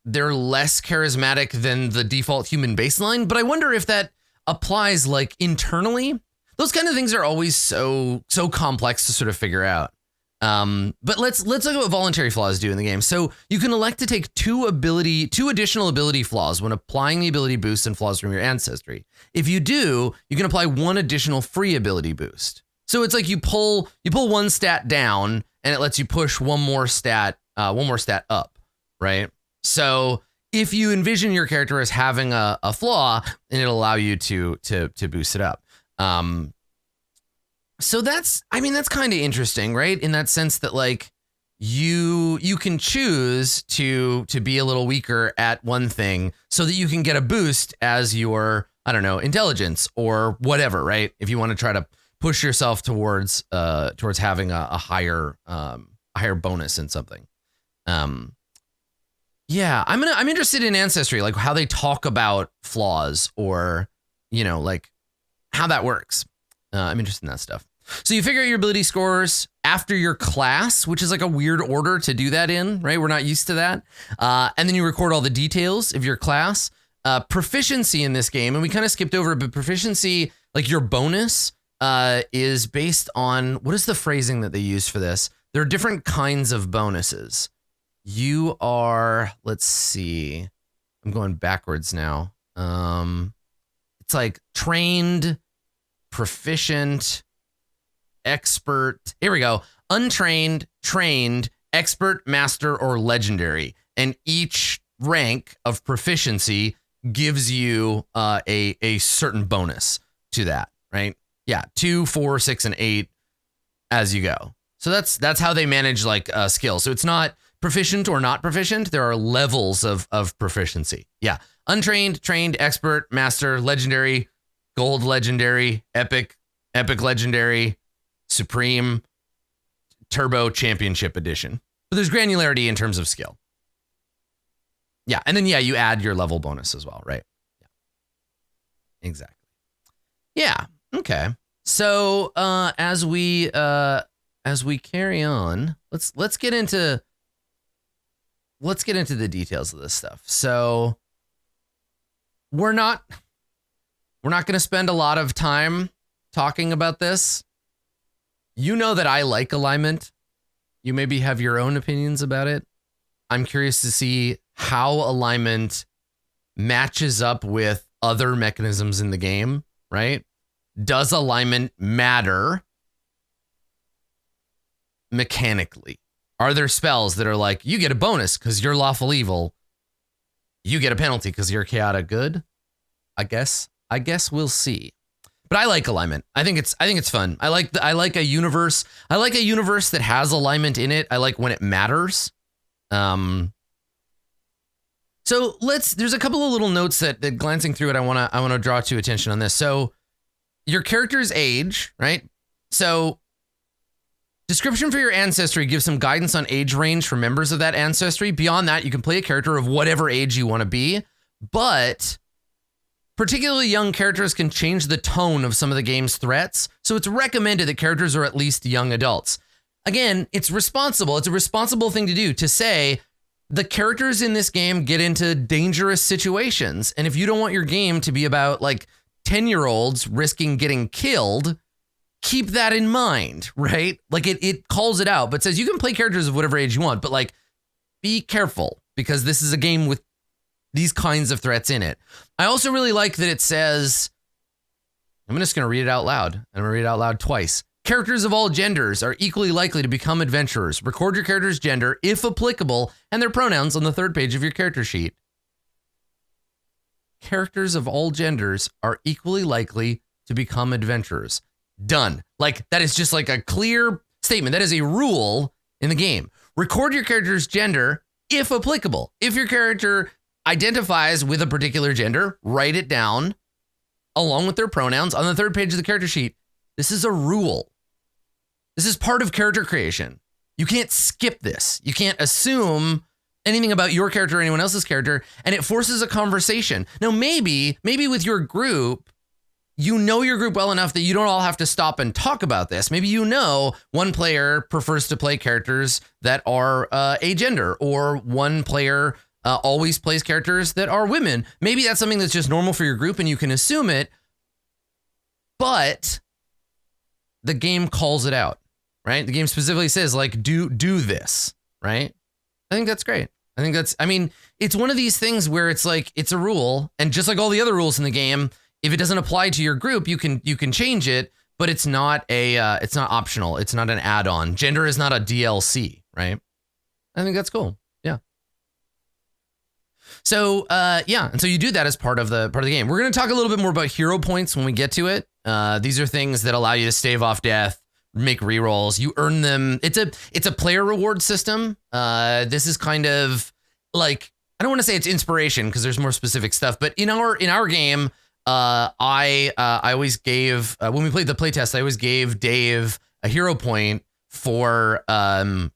charismatic than the default human baseline. But I wonder if that applies like internally. Those kind of things are always so complex to sort of figure out. But let's look at what voluntary flaws do in the game. So you can elect to take two additional ability flaws when applying the ability boosts and flaws from your ancestry. If you do, you can apply one additional free ability boost. So it's like you pull one stat down and it lets you push one more stat up, right? So if you envision your character as having a flaw, and it'll allow you to boost it up. So that's kind of interesting, right? In that sense that like you can choose to be a little weaker at one thing so that you can get a boost as your, I don't know, intelligence or whatever, right? If you want to try to push yourself towards having a higher bonus in something. Yeah, I'm interested in Ancestry, like how they talk about flaws or, you know, like how that works. I'm interested in that stuff. So you figure out your ability scores after your class, which is like a weird order to do that in, right? We're not used to that. And then you record all the details of your class. Proficiency in this game, and we kind of skipped over it, but proficiency, like your bonus, is based on, what is the phrasing that they use for this? There are different kinds of bonuses. You are, let's see, I'm going backwards now. It's like trained, proficient, expert. Here we go. Untrained, trained, expert, master, or legendary. And each rank of proficiency gives you a certain bonus to that, right? Yeah, 2, 4, 6, and 8 as you go. So that's how they manage like skill. So it's not proficient or not proficient. There are levels of proficiency. Yeah, untrained, trained, expert, master, legendary, gold legendary, epic legendary, supreme, turbo, championship edition. But there's granularity in terms of skill. Yeah, and then you add your level bonus as well, right? Yeah. Exactly. Yeah. Okay. So as we carry on, let's get into the details of this stuff. So we're not going to spend a lot of time talking about this. You know that I like alignment. You maybe have your own opinions about it. I'm curious to see how alignment matches up with other mechanisms in the game, right? Does alignment matter mechanically? Are there spells that are like, you get a bonus because you're lawful evil, you get a penalty because you're chaotic good? I guess we'll see. But I like alignment. I think it's fun. I like a universe. I like a universe that has alignment in it. I like when it matters. So there's a couple of little notes that glancing through it, I want to draw to attention on this. So your character's age, right? So description for your ancestry gives some guidance on age range for members of that ancestry. Beyond that, you can play a character of whatever age you want to be, but particularly young characters can change the tone of some of the game's threats. So it's recommended that characters are at least young adults. Again, it's responsible. It's a responsible thing to do, to say the characters in this game get into dangerous situations. And if you don't want your game to be about like 10-year-olds risking getting killed, keep that in mind, right? Like it calls it out, but says you can play characters of whatever age you want, but like be careful because this is a game with these kinds of threats in it. I also really like that it says, I'm just going to read it out loud. I'm going to read it out loud twice. Characters of all genders are equally likely to become adventurers. Record your character's gender, if applicable, and their pronouns on the third page of your character sheet. Characters of all genders are equally likely to become adventurers. Done. Like, that is just like a clear statement. That is a rule in the game. Record your character's gender, if applicable. If your character identifies with a particular gender, write it down along with their pronouns on the third page of the character sheet. This is a rule. This is part of character creation. You can't skip this. You can't assume anything about your character or anyone else's character, and it forces a conversation. Now, maybe with your group, you know your group well enough that you don't all have to stop and talk about this. Maybe you know one player prefers to play characters that are agender, or one player always plays characters that are women. Maybe that's something that's just normal for your group and you can assume it, but the game calls it out, right? The game specifically says like, do this, right? I think that's great. It's one of these things where it's like, it's a rule, and just like all the other rules in the game, if it doesn't apply to your group, you can change it, but it's not optional. It's not an add-on. Gender is not a DLC, right? I think that's cool. Yeah. So, and so you do that as part of the game. We're going to talk a little bit more about hero points when we get to it. These are things that allow you to stave off death, make rerolls. You earn them. It's a player reward system. This is kind of like, I don't want to say it's inspiration because there's more specific stuff, but in our game, I always gave when we played the playtest, I always gave Dave a hero point for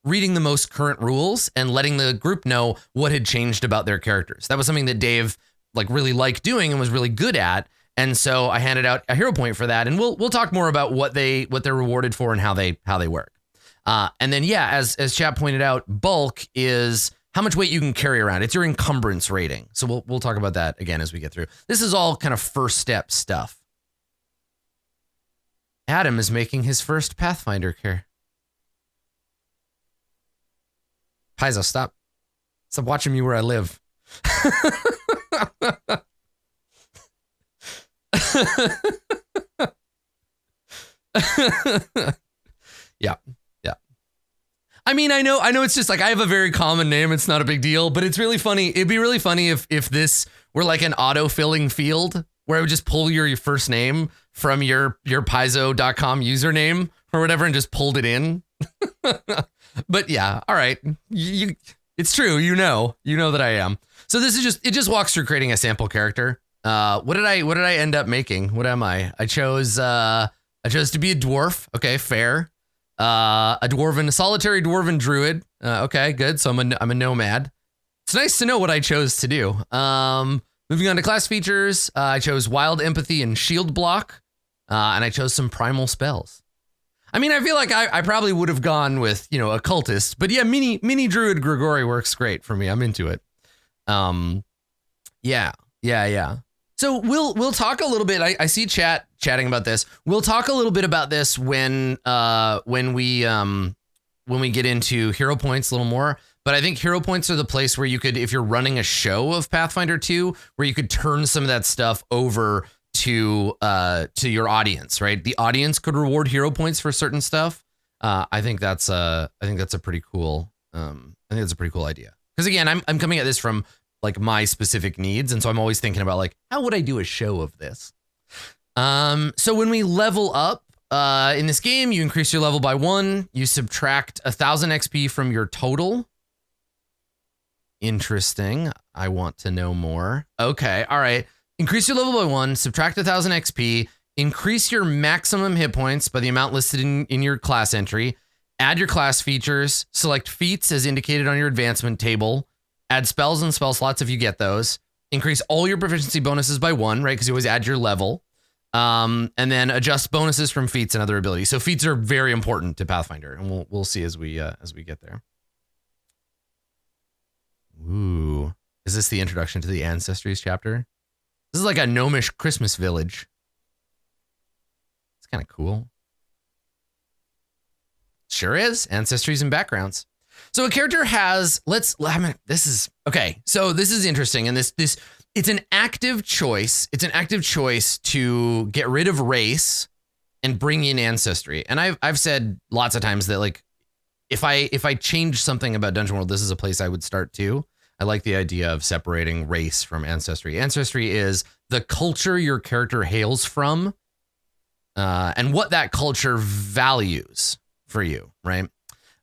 reading the most current rules and letting the group know what had changed about their characters. That was something that Dave like really liked doing and was really good at. And so I handed out a hero point for that. And we'll talk more about what they're rewarded for and how they work. And then, yeah, as Chap pointed out, bulk is how much weight you can carry around. It's your encumbrance rating. So we'll talk about that again as we get through. This is all kind of first step stuff. Adam is making his first Pathfinder care. Paizo, stop watching me where I live. Yeah. I mean, I know it's just like I have a very common name. It's not a big deal, but it's really funny. It'd be really funny if this were like an auto-filling field where I would just pull your first name from your paizo.com username or whatever and just pulled it in. But yeah, all right. It's true. You know that I am. So this is it just walks through creating a sample character. What did I end up making? What am I? I chose to be a dwarf. Okay, fair. A solitary dwarven druid. Okay, good. So I'm a nomad. It's nice to know what I chose to do. Moving on to class features, I chose wild empathy and shield block, and I chose some primal spells. I mean, I feel like I probably would have gone with, occultist, but yeah, mini druid Grigori works great for me. I'm into it. Yeah. So we'll talk a little bit. I see chatting about this. We'll talk a little bit about this when we get into hero points a little more. But I think hero points are the place where you could, if you're running a show of Pathfinder 2, where you could turn some of that stuff over to your audience, right? The audience could reward hero points for certain stuff. I think that's a pretty cool. Idea. Because again, I'm coming at this from like my specific needs, and so I'm always thinking about like, how would I do a show of this? So when we level up in this game, you increase your level by 1. You subtract 1,000 XP from your total. Interesting. I want to know more. Okay. All right. Increase your level by 1, subtract 1,000 XP, increase your maximum hit points by the amount listed in your class entry, add your class features, select feats as indicated on your advancement table, add spells and spell slots if you get those, increase all your proficiency bonuses by 1, right? Because you always add your level, and then adjust bonuses from feats and other abilities. So feats are very important to Pathfinder, and we'll see as we get there. Ooh, is this the introduction to the Ancestries chapter? This is like a gnomish Christmas village. It's kind of cool. Sure is. Ancestries and backgrounds. So a character has, this is interesting. And this, it's an active choice. It's an active choice to get rid of race and bring in ancestry. And I've said lots of times that like, if I change something about Dungeon World, this is a place I would start too. I like the idea of separating race from ancestry. Ancestry is the culture your character hails from, and what that culture values for you, right?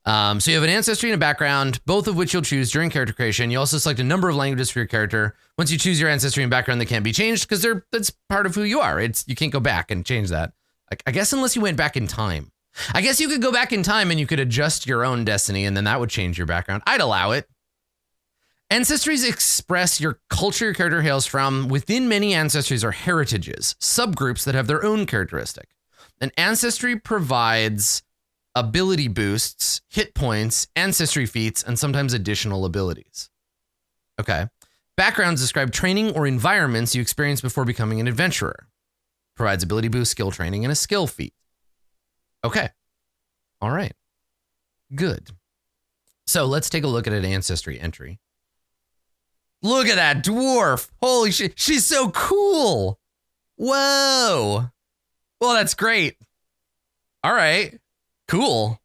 So you have an ancestry and a background, both of which you'll choose during character creation. You also select a number of languages for your character. Once you choose your ancestry and background, they can't be changed because that's part of who you are. You can't go back and change that. I guess unless you went back in time. I guess you could go back in time and you could adjust your own destiny, and then that would change your background. I'd allow it. Ancestries express your culture your character hails from. Within many ancestries are heritages, subgroups that have their own characteristic. An ancestry provides ability boosts, hit points, ancestry feats, and sometimes additional abilities. Okay. Backgrounds describe training or environments you experience before becoming an adventurer. Provides ability boost, skill training, and a skill feat. Okay. All right. Good. So let's take a look at an ancestry entry. Look at that dwarf. Holy shit. She's so cool. Whoa. Well, that's great. All right. Cool.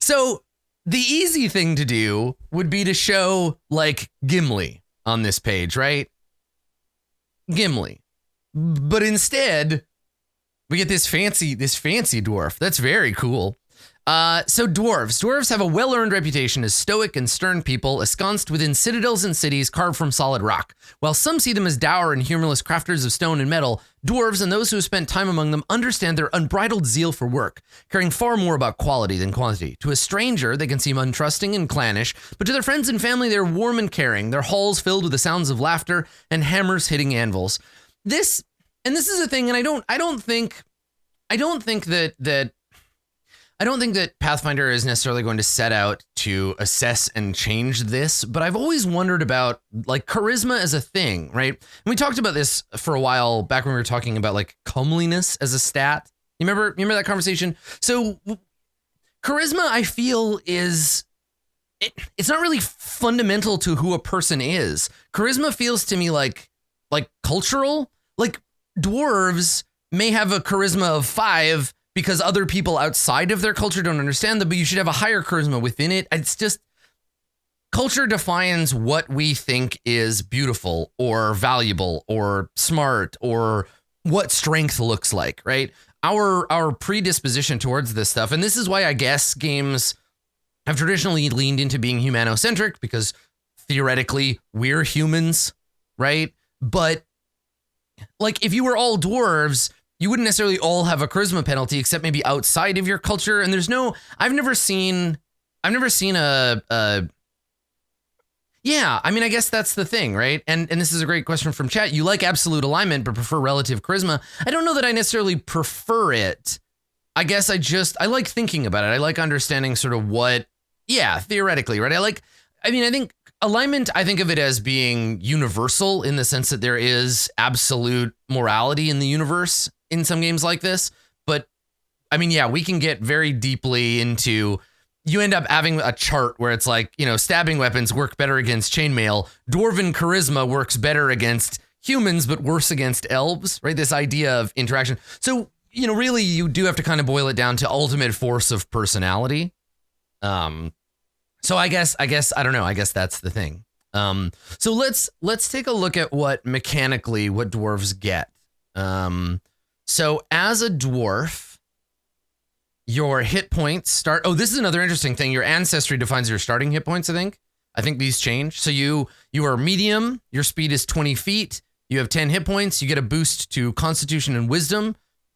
So the easy thing to do would be to show like Gimli on this page, right? Gimli. But instead, We get this fancy dwarf. That's very cool. So dwarves have a well-earned reputation as stoic and stern people, ensconced within citadels and cities carved from solid rock. While some see them as dour and humorless crafters of stone and metal, dwarves and those who have spent time among them understand their unbridled zeal for work, caring far more about quality than quantity. To a stranger, they can seem untrusting and clannish, but to their friends and family, they're warm and caring, their halls filled with the sounds of laughter and hammers hitting anvils. This is a thing, and I don't think that Pathfinder is necessarily going to set out to assess and change this, but I've always wondered about like charisma as a thing, right? And we talked about this for a while back when we were talking about like comeliness as a stat. You remember that conversation? So charisma, I feel, it's not really fundamental to who a person is. Charisma feels to me like cultural. Like dwarves may have a charisma of 5 because other people outside of their culture don't understand them, but you should have a higher charisma within it. It's just culture defines what we think is beautiful or valuable or smart or what strength looks like, right? Our predisposition towards this stuff. And this is why I guess games have traditionally leaned into being humanocentric, because theoretically we're humans, right? But like if you were all dwarves, you wouldn't necessarily all have a charisma penalty, except maybe outside of your culture. And I've never seen yeah, I mean, I guess that's the thing, right? And this is a great question from chat. You like absolute alignment, but prefer relative charisma. I don't know that I necessarily prefer it. I guess I like thinking about it. I like understanding sort of theoretically, right? I think alignment, I think of it as being universal in the sense that there is absolute morality in the universe in some games like this. But I mean, yeah, we can get very deeply into, you end up having a chart where it's like, stabbing weapons work better against chainmail. Dwarven charisma works better against humans, but worse against elves, right? This idea of interaction. So, really you do have to kind of boil it down to ultimate force of personality. So I guess, I don't know. I guess that's the thing. So let's take a look at what dwarves get. So as a dwarf, your hit points start. Oh, this is another interesting thing. Your ancestry defines your starting hit points. I think these change. So you are medium. Your speed is 20 feet. You have 10 hit points. You get a boost to constitution and wisdom.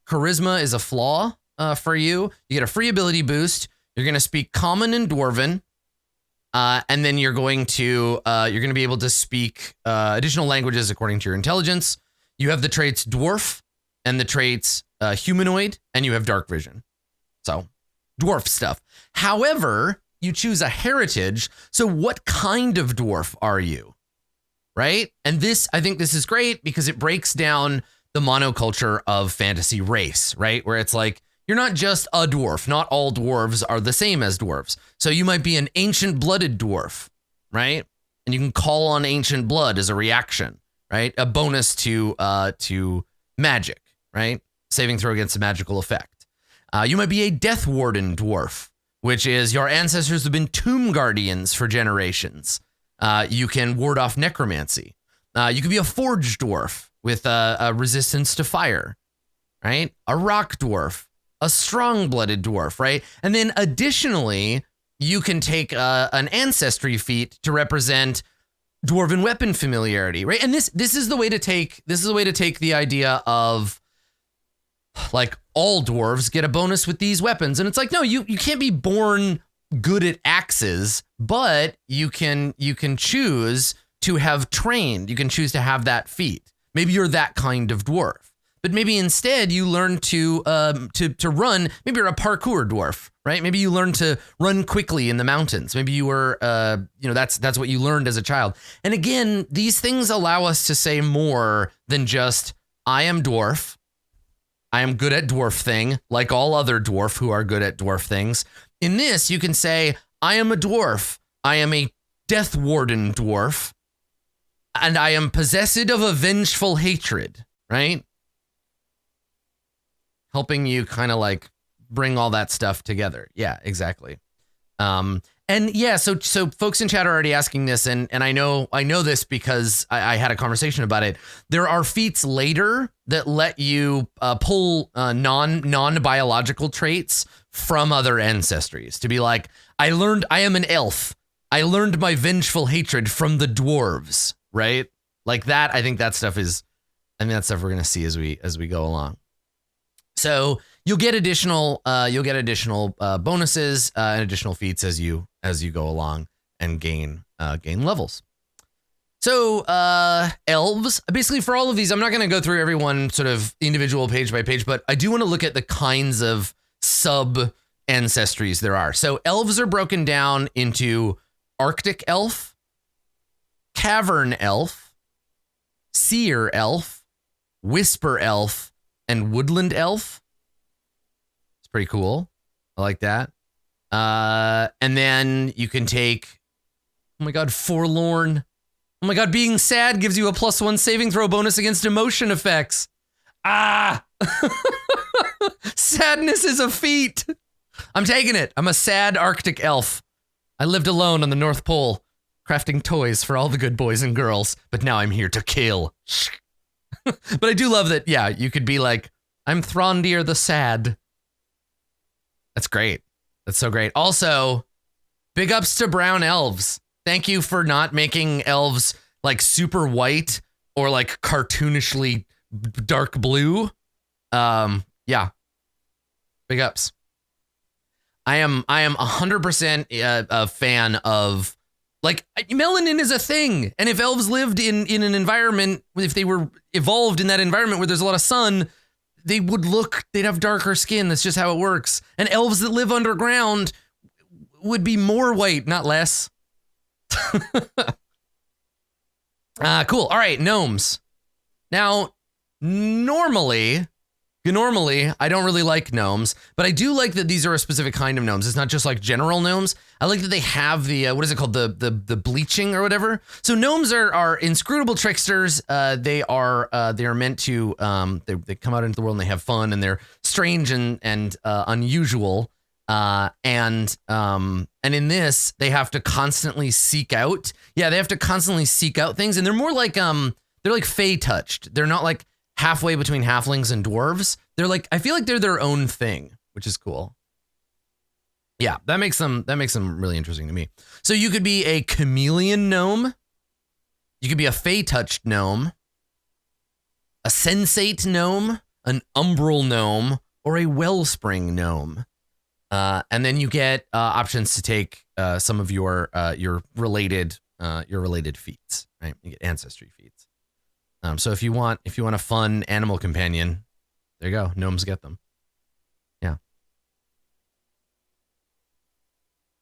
Charisma is a flaw for you. You get a free ability boost. You're going to speak common and dwarven. And then you're going to be able to speak additional languages according to your intelligence. You have the traits dwarf and the traits humanoid, and you have dark vision. So dwarf stuff. However, you choose a heritage. So what kind of dwarf are you? Right? And I think this is great because it breaks down the monoculture of fantasy race, right? Where it's like, you're not just a dwarf. Not all dwarves are the same as dwarves. So you might be an ancient blooded dwarf, right? And you can call on ancient blood as a reaction, right? A bonus to magic, right? Saving throw against a magical effect. You might be a death warden dwarf, which is your ancestors have been tomb guardians for generations. You can ward off necromancy. You could be a forge dwarf with a resistance to fire, right? A rock dwarf. A strong-blooded dwarf, right? And then additionally, you can take an ancestry feat to represent dwarven weapon familiarity, right? And this is the way to take the idea of like all dwarves get a bonus with these weapons, and it's like, no, you can't be born good at axes, but you can choose to have trained. You can choose to have that feat. Maybe you're that kind of dwarf. But maybe instead you learn to run. Maybe you're a parkour dwarf, right? Maybe you learn to run quickly in the mountains. Maybe you were, that's what you learned as a child. And again, these things allow us to say more than just, I am dwarf. I am good at dwarf thing, like all other dwarf who are good at dwarf things. In this, you can say, I am a dwarf. I am a death warden dwarf. And I am possessed of a vengeful hatred, right? Helping you kind of like bring all that stuff together. Yeah, exactly. And And yeah, so folks in chat are already asking this, and I know this because I had a conversation about it. There are feats later that let you pull non biological traits from other ancestries to be like, I am an elf. I learned my vengeful hatred from the dwarves, right? Like that. I think that stuff we're gonna see as we go along. So you'll get additional bonuses and additional feats as you go along and gain levels. So elves, basically for all of these, I'm not going to go through everyone sort of individual page by page, but I do want to look at the kinds of sub ancestries there are. So elves are broken down into Arctic elf, cavern elf, seer elf, whisper elf, and woodland elf. It's pretty cool. I like that. And then you can take, oh my God, forlorn. Oh my God, being sad gives you a +1 saving throw bonus against emotion effects. Sadness is a feat. I'm taking it. I'm a sad Arctic elf. I lived alone on the North Pole, crafting toys for all the good boys and girls, but now I'm here to kill. But I do love that, yeah, you could be like, I'm Throndir the Sad. That's great. That's so great. Also, big ups to brown elves. Thank you for not making elves like super white or like cartoonishly dark blue. Yeah. Big ups. I am 100% a fan of, like, melanin is a thing. And if elves lived in an environment, if they were evolved in that environment where there's a lot of sun, they'd have darker skin. That's just how it works. And elves that live underground would be more white, not less. Cool. All right, gnomes. Now, normally, I don't really like gnomes, but I do like that these are a specific kind of gnomes. It's not just like general gnomes. I like that they have the, what is it called? The bleaching or whatever. So gnomes are inscrutable tricksters. They are meant to, they come out into the world and they have fun and they're strange and unusual. And in this, they have to constantly seek out. Yeah, they have to constantly seek out things. And they're more like, they're like fey touched. They're not like halfway between halflings and dwarves. They're like, I feel like they're their own thing, which is cool. Yeah, that makes them really interesting to me. So you could be a chameleon gnome. You could be a fey touched gnome, a sensate gnome, an umbral gnome, or a wellspring gnome. And then you get options to take some of your related feats, right? You get ancestry feats. So if you want a fun animal companion, there you go. Gnomes get them. Yeah.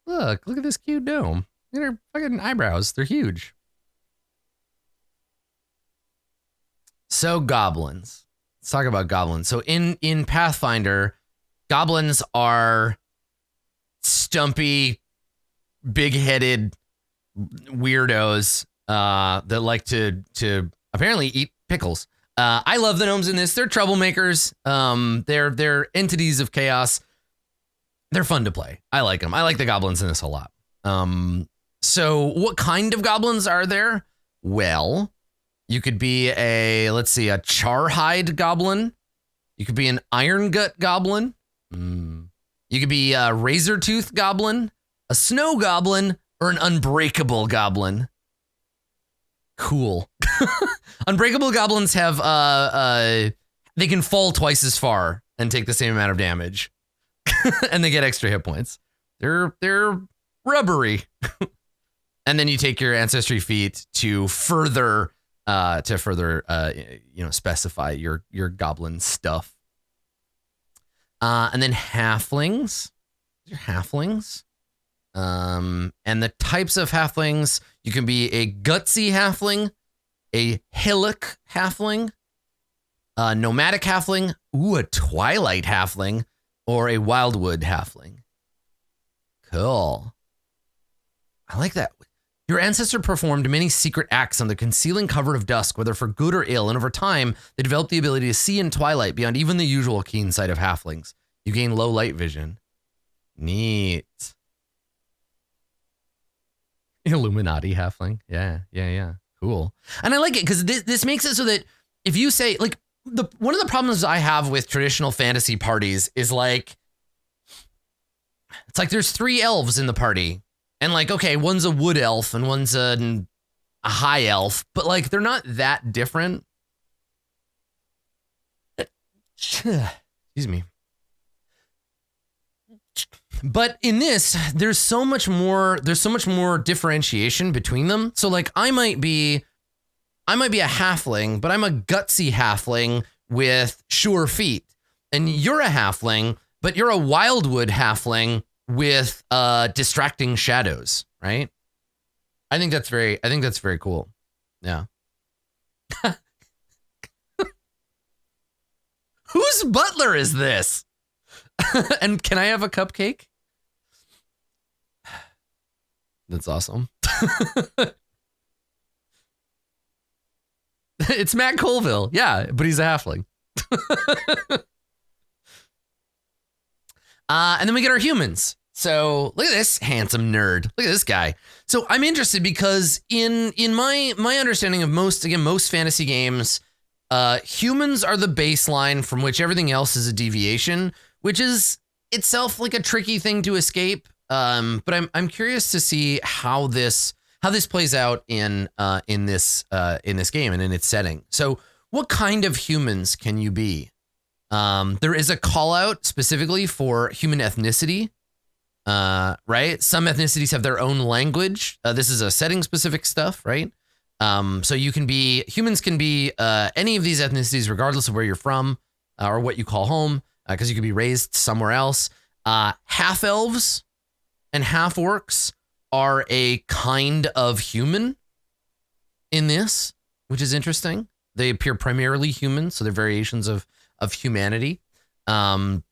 Look at this cute gnome. Look at her fucking eyebrows. They're huge. So goblins. Let's talk about goblins. So in Pathfinder, goblins are stumpy, big-headed weirdos that like to apparently eat pickles. I love the gnomes in this. They're troublemakers. They're entities of chaos. They're fun to play. I like them. I like the goblins in this a lot. So what kind of goblins are there? Well, you could be a charhide goblin. You could be an iron gut goblin. You could be a razor tooth goblin, a snow goblin, or an unbreakable goblin. Cool. Unbreakable goblins have they can fall twice as far and take the same amount of damage. And they get extra hit points. They're rubbery. And then you take your ancestry feat to further specify your goblin stuff. And then halflings. Your halflings. And the types of halflings, you can be a gutsy halfling, a hillock halfling, a nomadic halfling, a twilight halfling, or a wildwood halfling. Cool. I like that. Your ancestor performed many secret acts on the concealing cover of dusk, whether for good or ill, and over time, they developed the ability to see in twilight beyond even the usual keen sight of halflings. You gain low light vision. Neat. Illuminati halfling. Yeah. Cool. And I like it because this makes it so that if you say like one of the problems I have with traditional fantasy parties is like, it's like there's 3 elves in the party and like, okay, one's a wood elf and one's a high elf, but like they're not that different. Excuse me. But in this, there's so much more differentiation between them. So like I might be a halfling, but I'm a gutsy halfling with sure feet. And you're a halfling, but you're a wildwood halfling with distracting shadows, right? I think that's very cool. Yeah. Whose butler is this? And can I have a cupcake? That's awesome. It's Matt Colville. Yeah, but he's a halfling. And then we get our humans. So look at this handsome nerd. Look at this guy. So I'm interested because in my understanding of most fantasy games, humans are the baseline from which everything else is a deviation, which is itself like a tricky thing to escape. But I'm curious to see how this plays out in this game and in its setting. So what kind of humans can you be? There is a call out specifically for human ethnicity, right? Some ethnicities have their own language. This is a setting specific stuff, right? So humans can be any of these ethnicities, regardless of where you're from or what you call home, because you could be raised somewhere else. Half elves and half orcs are a kind of human in this, which is interesting. They appear primarily human, so they're variations of humanity. And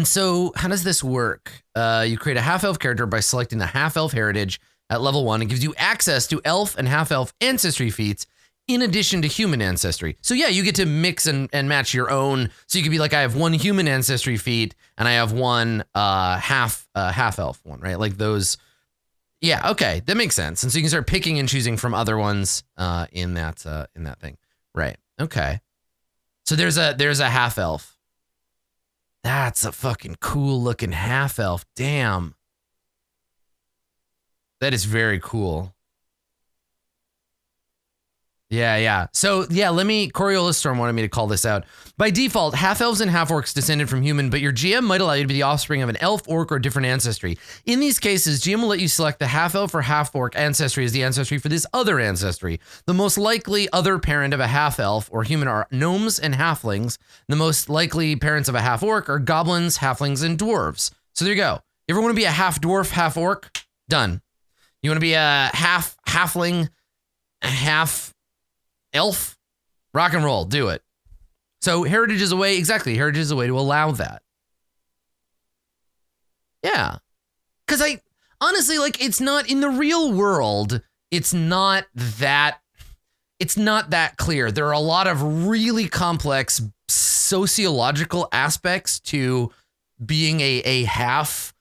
so how does this work? You create a half-elf character by selecting the half-elf heritage at level 1. It gives you access to elf and half-elf ancestry feats in addition to human ancestry. So yeah, you get to mix and match your own. So you could be like, I have one human ancestry feat and I have one half-elf one, right? Like those. Yeah, okay, that makes sense. And so you can start picking and choosing from other ones in that thing. Right. Okay. So there's a half elf. That's a fucking cool looking half elf. Damn. That is very cool. Yeah. So yeah, Coriolis Storm wanted me to call this out. By default, half elves and half orcs descended from human, but your GM might allow you to be the offspring of an elf, orc, or a different ancestry. In these cases, GM will let you select the half elf or half orc ancestry as the ancestry for this other ancestry. The most likely other parent of a half elf or human are gnomes and halflings. The most likely parents of a half orc are goblins, halflings, and dwarves. So there you go. You ever want to be a half dwarf, half orc? Done. You want to be a half halfling, half elf? Rock and roll, do it. So heritage is a way, exactly, heritage is a way to allow that. Yeah. Because I, honestly, like, it's not, in the real world, it's not that clear. There are a lot of really complex sociological aspects to being a half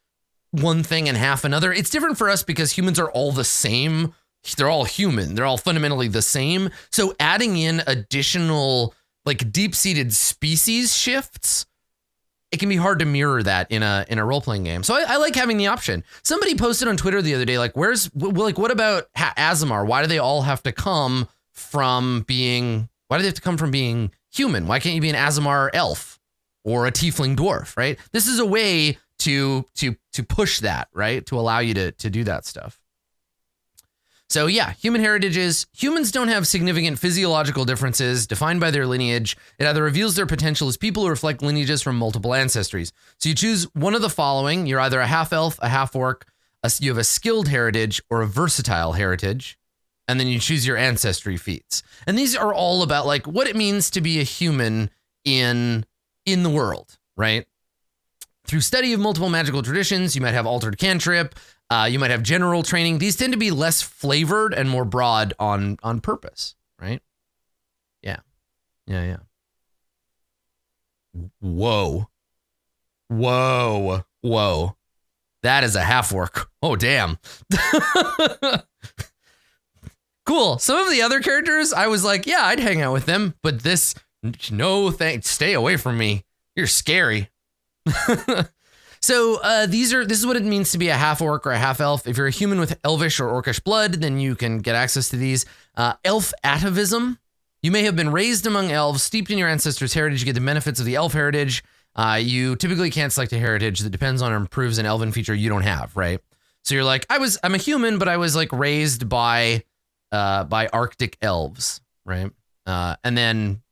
one thing and half another. It's different for us because humans are all the same. They're all human. They're all fundamentally the same. So adding in additional like deep-seated species shifts, it can be hard to mirror that in a role-playing game. So I like having the option. Somebody posted on Twitter the other day, like, what about Aasimar? Why do they all have to come from being human? Why can't you be an Aasimar elf or a tiefling dwarf, right? This is a way to push that, right? To allow you to do that stuff. So yeah, human heritages. Humans don't have significant physiological differences defined by their lineage. It either reveals their potential as people who reflect lineages from multiple ancestries. So you choose one of the following. You're either a half elf, a half orc, you have a skilled heritage or a versatile heritage. And then you choose your ancestry feats. And these are all about like what it means to be a human in the world, right? Through study of multiple magical traditions, you might have altered cantrip, you might have general training. These tend to be less flavored and more broad on purpose, right? Yeah. Whoa. That is a half orc. Oh, damn. Cool. Some of the other characters, I was like, yeah, I'd hang out with them. But this, no thanks. Stay away from me. You're scary. So this is what it means to be a half orc or a half elf. If you're a human with elvish or orcish blood, then you can get access to these. Elf atavism. You may have been raised among elves, steeped in your ancestors' heritage. You get the benefits of the elf heritage. You typically can't select a heritage that depends on or improves an elven feature you don't have, right? So you're like, I'm a human, but I was like raised by Arctic elves, right? And then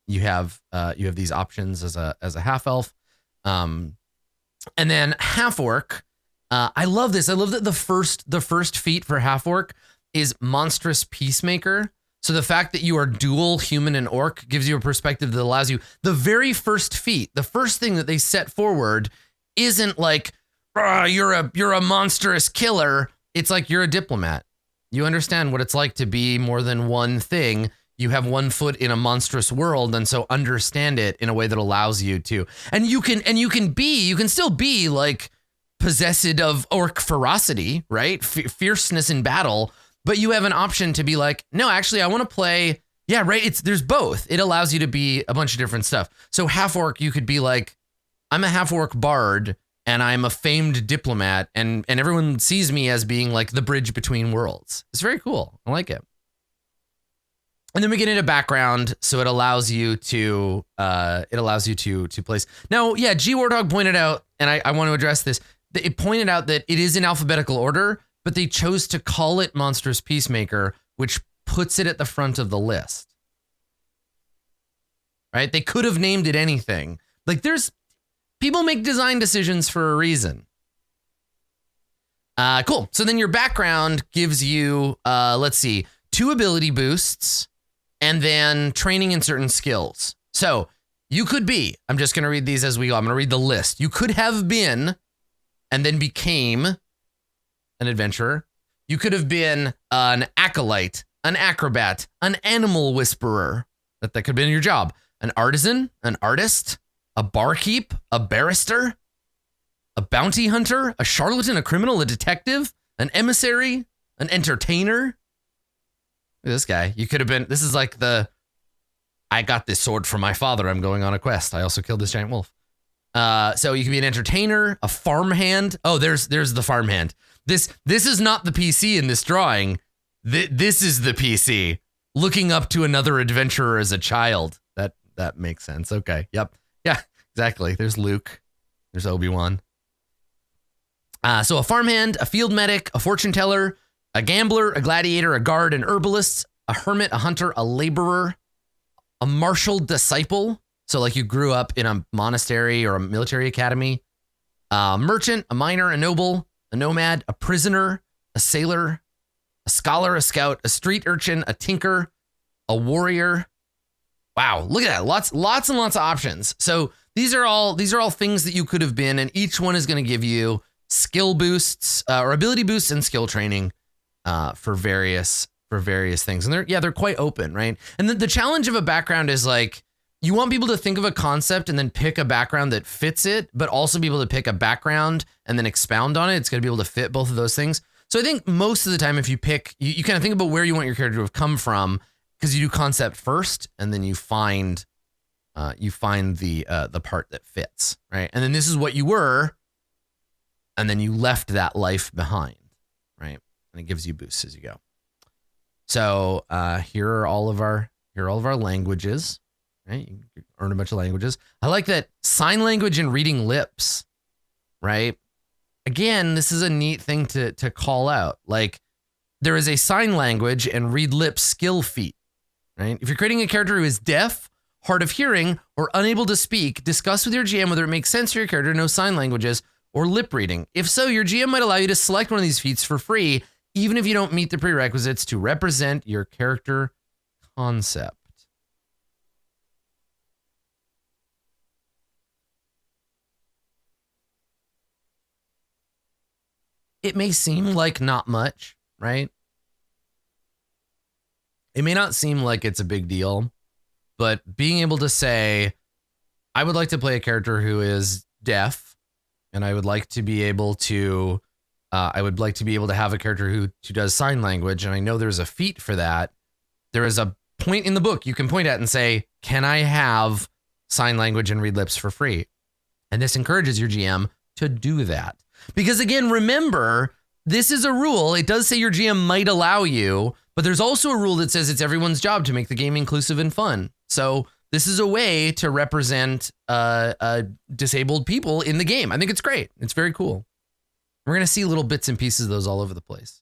you have these options as a half elf. And then half orc. I love this. I love that the first feat for half orc is monstrous peacemaker. So the fact that you are dual human and orc gives you a perspective that allows you the very first feat, the first thing that they set forward isn't like, you're a monstrous killer. It's like you're a diplomat. You understand what it's like to be more than one thing. You have one foot in a monstrous world, and so understand it in a way that allows you to. And you can still be like possessed of orc ferocity, right? Fierceness in battle. But you have an option to be like, no, actually, I want to play. Yeah, right. There's both. It allows you to be a bunch of different stuff. So half orc, you could be like, I'm a half orc bard and I'm a famed diplomat, and everyone sees me as being like the bridge between worlds. It's very cool. I like it. And then we get into background, so it allows you to place. Now, yeah, G Warthog pointed out, and I want to address this. It pointed out that it is in alphabetical order, but they chose to call it Monstrous Peacemaker, which puts it at the front of the list. Right? They could have named it anything. Like, people make design decisions for a reason. Cool. So then your background gives you, let's see, 2 ability boosts and then training in certain skills. So you could be, I'm just going to read these as we go. I'm going to read the list. You could have been and then became an adventurer. You could have been an acolyte, an acrobat, an animal whisperer. That could have been your job. An artisan, an artist, a barkeep, a barrister, a bounty hunter, a charlatan, a criminal, a detective, an emissary, an entertainer. Look at this guy. You could have been, this is like I got this sword from my father. I'm going on a quest. I also killed this giant wolf. So you can be an entertainer, a farmhand. Oh, there's the farmhand. This is not the PC in this drawing. This is the PC looking up to another adventurer as a child. That makes sense. Okay. Yep. Yeah, exactly. There's Luke. There's Obi-Wan. So a farmhand, a field medic, a fortune teller, a gambler, a gladiator, a guard, an herbalist, a hermit, a hunter, a laborer, a martial disciple. So like you grew up in a monastery or a military academy. A merchant, a miner, a noble, a nomad, a prisoner, a sailor, a scholar, a scout, a street urchin, a tinker, a warrior. Wow, look at that. Lots and lots of options. So these are all things that you could have been, and each one is going to give you skill boosts or ability boosts and skill training for various things. And they're quite open, right? And the challenge of a background is like you want people to think of a concept and then pick a background that fits it, but also be able to pick a background and then expound on it. It's going to be able to fit both of those things. So I think most of the time, if you pick, you kind of think about where you want your character to have come from, because you do concept first, and then you find the part that fits, right? And then this is what you were, and then you left that life behind, right? And it gives you boosts as you go. So here are all of our languages, right? You earn a bunch of languages. I like that sign language and reading lips, right? Again, this is a neat thing to call out. Like there is a sign language and read lips skill feat. Right? If you're creating a character who is deaf, hard of hearing, or unable to speak, discuss with your GM whether it makes sense for your character to know sign languages or lip reading. If so, your GM might allow you to select one of these feats for free, even if you don't meet the prerequisites to represent your character concept. It may seem like not much, right? It may not seem like it's a big deal, but being able to say, I would like to play a character who is deaf and I would like to be able to have a character who does sign language, and I know there's a feat for that. There is a point in the book you can point at and say, can I have sign language and read lips for free? And this encourages your GM to do that. Because again, remember, this is a rule. It does say your GM might allow you, but there's also a rule that says it's everyone's job to make the game inclusive and fun. So this is a way to represent disabled people in the game. I think it's great. It's very cool. We're going to see little bits and pieces of those all over the place.